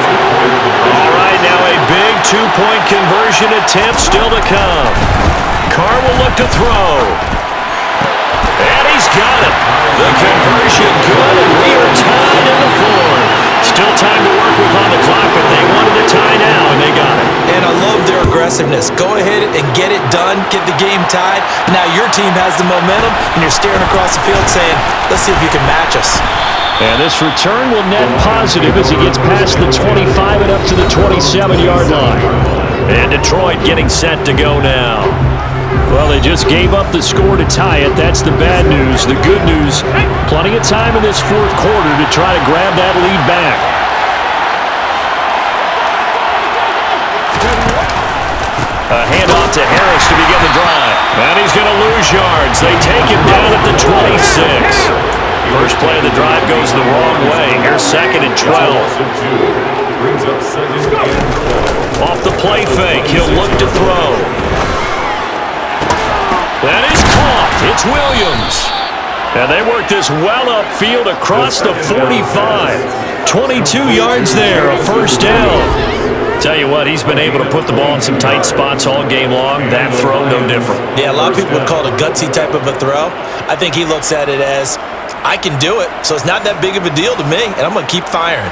All right, now a big 2-point conversion attempt still to come. Carr will look to throw. And he's got it. The conversion good, and we are tied in the 4th. Still time to work with on the clock, but they wanted to tie now, and they got it. And I love their aggressiveness. Go ahead and get it done, get the game tied. Now your team has the momentum, and you're staring across the field saying, let's see if you can match us. And this return will net positive as he gets past the 25 and up to the 27-yard line. And Detroit getting set to go now. Well, they just gave up the score to tie it. That's the bad news. The good news, plenty of time in this 4th quarter to try to grab that lead back. A handoff to Harris to begin the drive. And he's going to lose yards. They take him down at the 26. First play of the drive goes the wrong way. Here's 2nd and 12. Off the play fake, he'll look to throw. That is caught. It's Williams. And they work this well upfield across the 45. 22 yards there, a 1st down. Tell you what, he's been able to put the ball in some tight spots all game long. That throw, no different. Yeah, a lot of people would call it a gutsy type of a throw. I think he looks at it as, I can do it, so it's not that big of a deal to me, and I'm going to keep firing.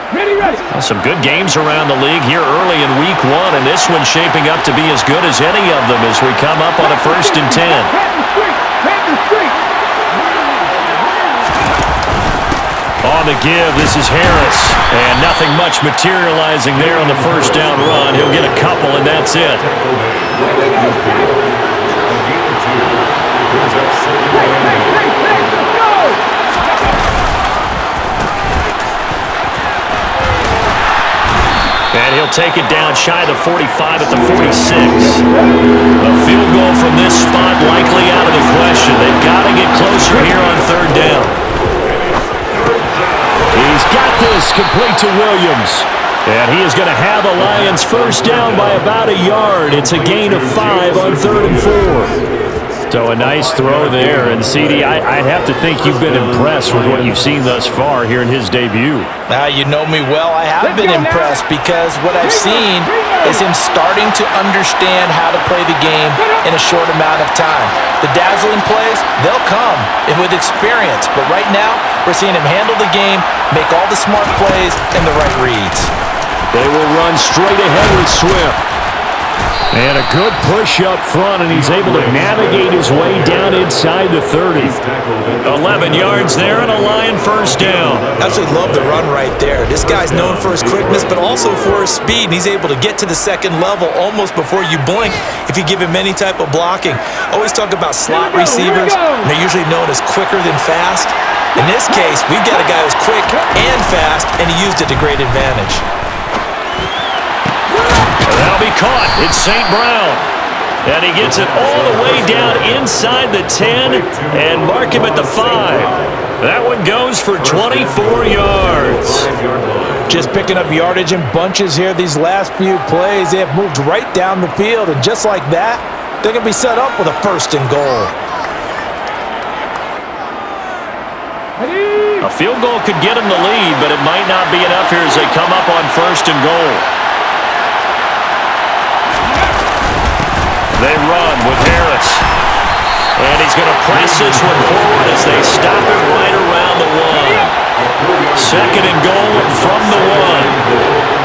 Well, some good games around the league here early in week 1, and this one's shaping up to be as good as any of them as we come up on a 1st and 10. On the give, this is Harris, and nothing much materializing there on the 1st down run. He'll get a couple, and that's it. And he'll take it down shy of the 45 at the 46. A field goal from this spot likely out of the question. They've got to get closer here on 3rd down. He's got this complete to Williams. And he is going to have the Lions 1st down by about a yard. It's a gain of 5 on 3rd and 4. So a nice throw there. And, CD, I have to think you've been impressed with what you've seen thus far here in his debut. You know me well. I have been impressed because what I've seen is him starting to understand how to play the game in a short amount of time. The dazzling plays, they'll come with experience. But right now, we're seeing him handle the game, make all the smart plays, and the right reads. They will run straight ahead with Swift. And a good push up front, and he's able to navigate his way down inside the 30. 11 yards there and a Lion first down. Absolutely love the run right there. This guy's known for his quickness, but also for his speed. And he's able to get to the second level almost before you blink if you give him any type of blocking. Always talk about slot receivers, and they're usually known as quicker than fast. In this case, we've got a guy who's quick and fast, and he used it to great advantage. That'll be caught. It's St. Brown. And he gets it all the way down inside the 10 and mark him at the 5. That one goes for 24 yards. Just picking up yardage in bunches here these last few plays. They have moved right down the field, and just like that, they're going to be set up with a first and goal. A field goal could get him the lead, but it might not be enough here as they come up on first and goal. They run with Harris. And he's going to press this one forward as they stop it right around the 1. Second and goal from the 1.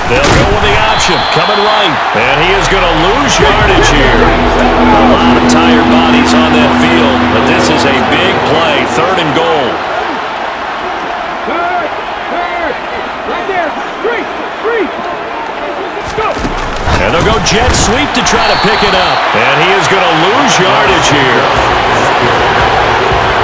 They'll go with the option, coming right. And he is going to lose yardage here. A lot of tired bodies on that field, but this is a big play, third and goal. Right there. Three. Let's go. And they'll go jet sweep to try to pick it up. And he is going to lose yardage here.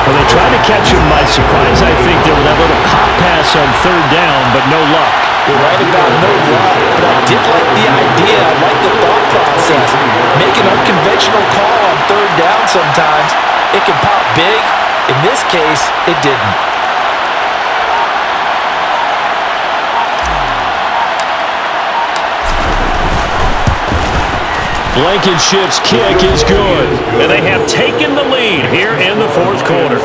Well, they tried to catch him by surprise, I think. They were that little pop pass on third down, but no luck. You're right about no luck, but I did like the idea. I like the thought process. Make an unconventional call on third down sometimes. It can pop big. In this case, it didn't. Blankenship's kick is good, and they have taken the lead here in the fourth quarter.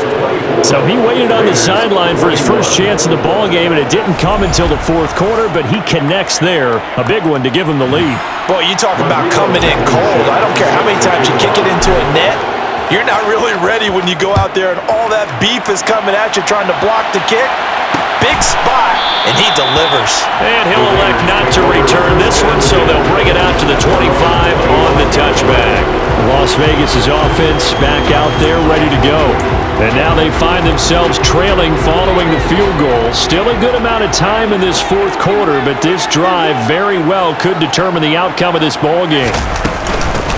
So he waited on the sideline for his first chance in the ball game, and it didn't come until the fourth quarter, but he connects there, a big one to give him the lead. Boy, you talk about coming in cold. I don't care how many times you kick it into a net. You're not really ready when you go out there and all that beef is coming at you trying to block the kick. Big spot, and he delivers. And he'll elect not to return this one, so they'll bring it out to the 25 on the touchback. Las Vegas' offense back out there ready to go. And now they find themselves trailing following the field goal. Still a good amount of time in this fourth quarter, but this drive very well could determine the outcome of this ball game.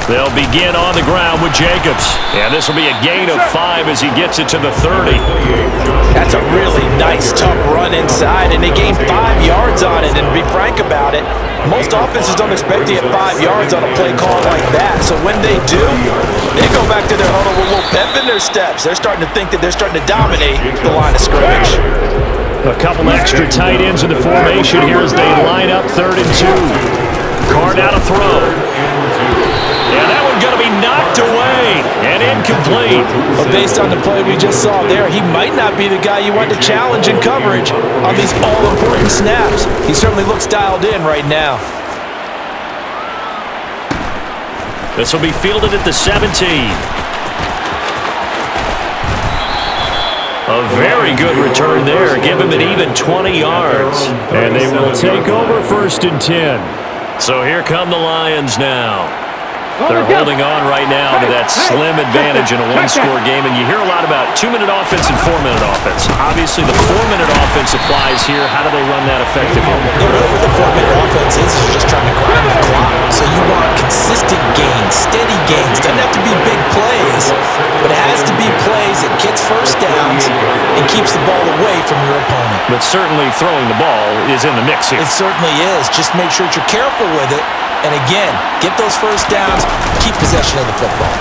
They'll begin on the ground with Jacobs. And this will be a gain of 5 as he gets it to the 30. That's a really nice, tough run inside, and they gained 5 yards on it. And to be frank about it, most offenses don't expect to get 5 yards on a play call like that. So when they do, they go back to their huddle with a little pep in their steps. They're starting to think that they're starting to dominate the line of scrimmage. A couple extra tight ends in the formation here as they line up 3rd and 2. Card out a throw. Yeah, that one's going to be knocked away and incomplete. But based on the play we just saw there, he might not be the guy you want to challenge in coverage on these all-important snaps. He certainly looks dialed in right now. This will be fielded at the 17. A very good return there. Give him an even 20 yards. And they will take over 1st and 10. So here come the Lions now. They're holding on right now to that slim advantage in a one-score game, and you hear a lot about 2-minute offense and 4-minute offense. Obviously, the 4-minute offense applies here. How do they run that effectively? Yeah, really what the 4-minute offense is just trying to grind the clock. So you want consistent gains, steady gains. Doesn't have to be big plays, but it has to be plays that gets first downs and keeps the ball away from your opponent. But certainly throwing the ball is in the mix here. It certainly is. Just make sure that you're careful with it. And again, get those first downs, keep possession of the football.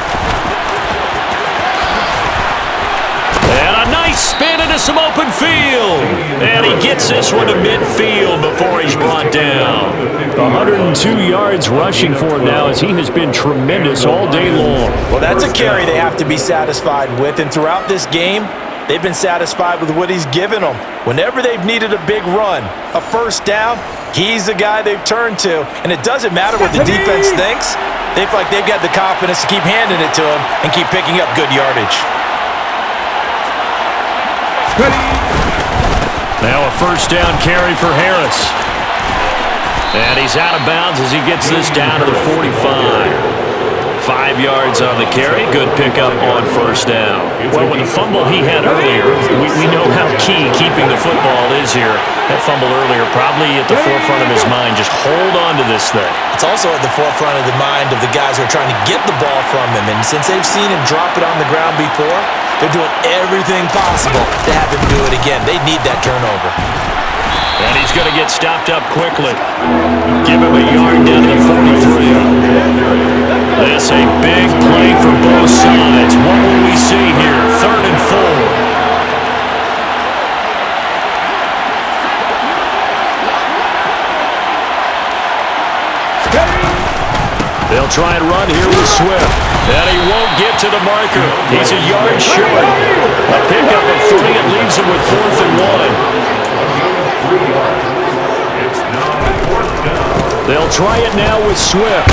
And a nice spin into some open field. And he gets this one to midfield before he's brought down. 102 yards rushing for him now as he has been tremendous all day long. Well, that's a carry they have to be satisfied with. And throughout this game, they've been satisfied with what he's given them. Whenever they've needed a big run, a first down, he's the guy they've turned to. And it doesn't matter what the defense thinks. They feel like they've got the confidence to keep handing it to him and keep picking up good yardage. Now a first down carry for Harris. And he's out of bounds as he gets this down to the 45. 5 yards on the carry. Good pickup on first down. Well, with the fumble he had earlier, we know how key keeping the football is here. That fumble earlier probably at the forefront of his mind. Just hold on to this thing. It's also at the forefront of the mind of the guys who are trying to get the ball from him. And since they've seen him drop it on the ground before, they're doing everything possible to have him do it again. They need that turnover. And he's going to get stopped up quickly. Give him a yard down to the 43. This a big play for both sides. What will we see here? 3rd and 4. They'll try and run here with Swift. And he won't get to the marker. He's a yard short. A pickup of 3. It leaves him with 4th and 1. 3 yards. It's now 4th down. They'll try it now with Swift.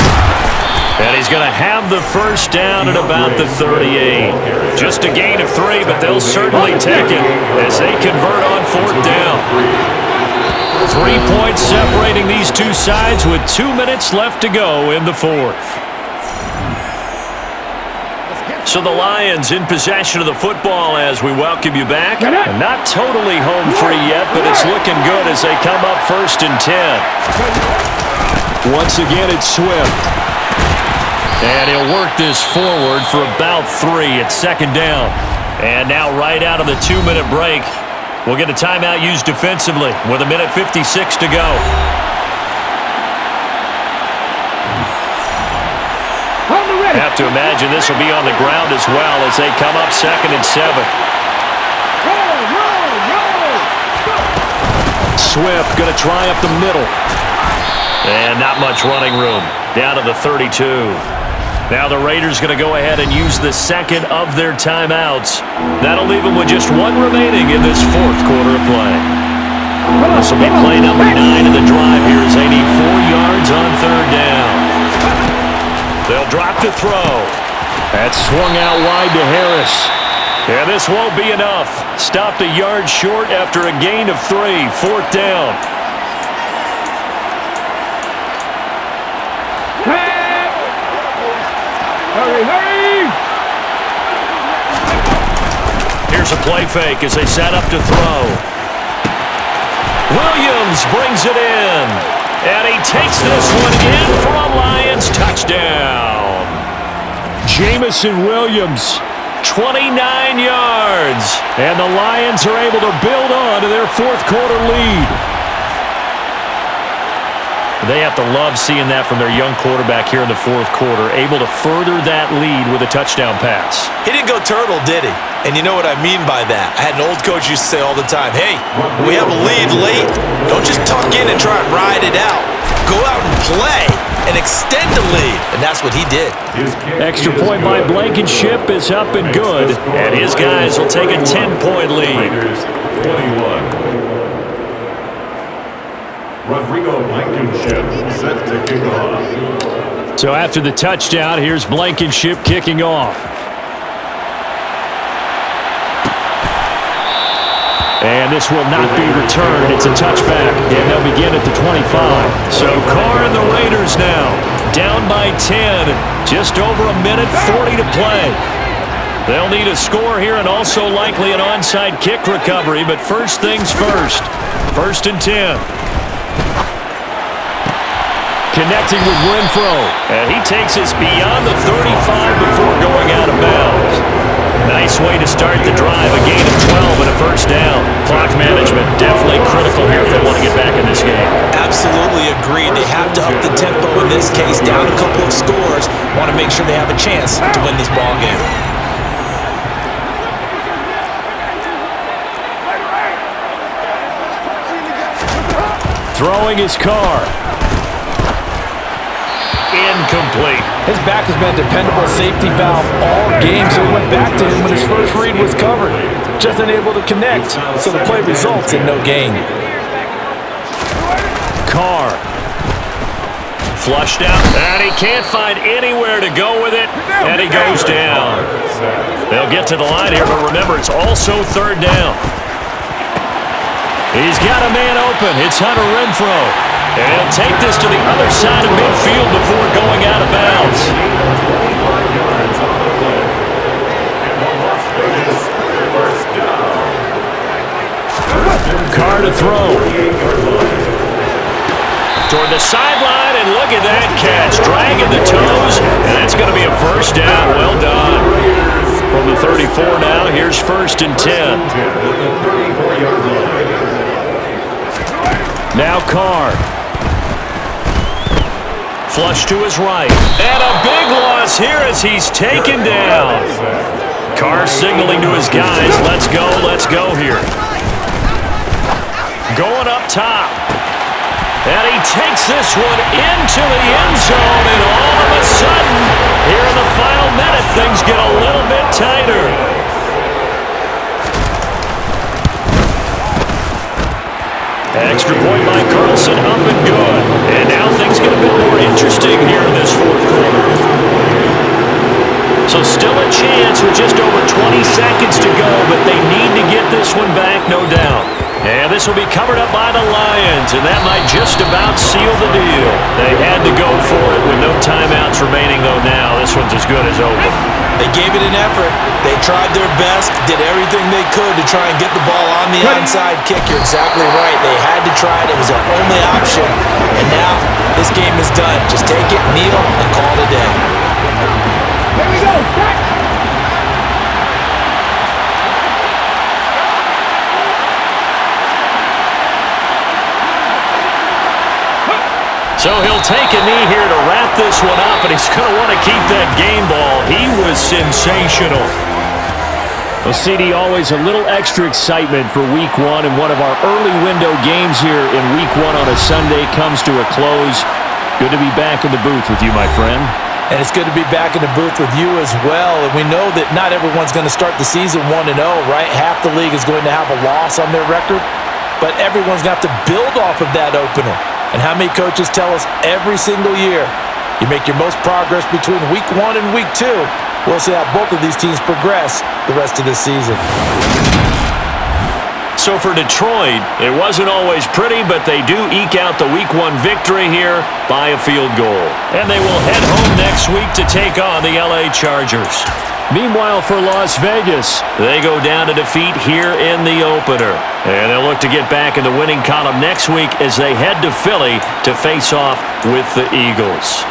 And he's going to have the first down at about the 38. Just a gain of 3, but they'll certainly take it as they convert on 4th down. 3 points separating these two sides with 2 minutes left to go in the 4th. So the Lions in possession of the football as we welcome you back. And not totally home free yet, but it's looking good as they come up 1st and 10. Once again, it's Swift. And he'll work this forward for about 3 at 2nd down. And now right out of the 2-minute break, we'll get a timeout used defensively with 1:56 to go. Have to imagine this will be on the ground as well as they come up 2nd and 7. Swift going to try up the middle. And not much running room. Down to the 32. Now the Raiders going to go ahead and use the 2nd of their timeouts. That'll leave them with just 1 remaining in this 4th quarter of play. This will be play number 9 of the drive here as they need 4 yards on 3rd down. They'll drop the throw. That swung out wide to Harris. Yeah, this won't be enough. Stopped a yard short after a gain of 3. 4th down. Hurry, hurry! Here's a play fake as they set up to throw. Williams brings it in. And he takes this one in for a Lions touchdown. Jamison Williams, 29 yards. And the Lions are able to build on to their 4th quarter lead. They have to love seeing that from their young quarterback here in the 4th quarter, able to further that lead with a touchdown pass. He didn't go turtle, did he? And you know what I mean by that. I had an old coach used to say all the time, hey, when we have a lead late, don't just tuck in and try and ride it out. Go out and play and extend the lead. And that's what he did. Extra point by Blankenship is up and good. And his guys will take a 10-point lead. 21. Rodrigo Blankenship set to kick off. So after the touchdown, here's Blankenship kicking off. And this will not be returned. It's a touchback, and they'll begin at the 25. So Carr and the Raiders now down by 10. Just over 1:40 to play. They'll need a score here and also likely an onside kick recovery, but first things first. 1st and 10. Connecting with Renfro, and he takes us beyond the 35 before going out of bounds. Nice way to start the drive, a gain of 12 and a first down. Clock management definitely critical here if they want to get back in this game. Absolutely agreed. They have to up the tempo in this case, down a couple of scores. Want to make sure they have a chance to win this ball game. Throwing his car. Incomplete. His back has been a dependable safety valve all game, so he went back to him when his first read was covered. Just unable to connect, so the play results in no gain. Carr. Flushed out, and he can't find anywhere to go with it, and he goes down. They'll get to the line here, but remember, it's also third down. He's got a man open. It's Hunter Renfrow. And he'll take this to the other side of midfield before going out of bounds. Carr to throw. Toward the sideline, and look at that catch. Dragging the toes, and that's going to be a first down. Well done. From the 34 now, here's 1st and 10. Now Carr. Flush to his right. And a big loss here as he's taken down. Carr signaling to his guys, let's go here. Going up top. And he takes this one into the end zone, and all of a sudden, here in the final minute, things get a little bit tighter. Extra point by Carlson, up and good. And now things get a bit more interesting here in this fourth quarter. So still a chance with just over 20 seconds to go, but they need to get this one back, no doubt. And this will be covered up by the Lions, and that might just about seal the deal. They had to go for it with no timeouts remaining, though now this one's as good as over. They gave it an effort. They tried their best, did everything they could to try and get the ball on the onside kick. You're exactly right. They had to try it. It was their only option. And now this game is done. Just take it, kneel, and call it a day. Here we go. So he'll take a knee here to wrap this one up, and he's going to want to keep that game ball. He was sensational. Well, CD, always a little extra excitement for Week 1, and one of our early window games here in Week 1 on a Sunday comes to a close. Good to be back in the booth with you, my friend. And it's good to be back in the booth with you as well. And we know that not everyone's going to start the season 1-0, right? Half the league is going to have a loss on their record, but everyone's going to have to build off of that opener. And how many coaches tell us every single year, you make your most progress between Week 1 and Week 2. We'll see how both of these teams progress the rest of this season. So for Detroit, it wasn't always pretty, but they do eke out the Week 1 victory here by a field goal. And they will head home next week to take on the LA Chargers. Meanwhile, for Las Vegas, they go down to defeat here in the opener. And they'll look to get back in the winning column next week as they head to Philly to face off with the Eagles.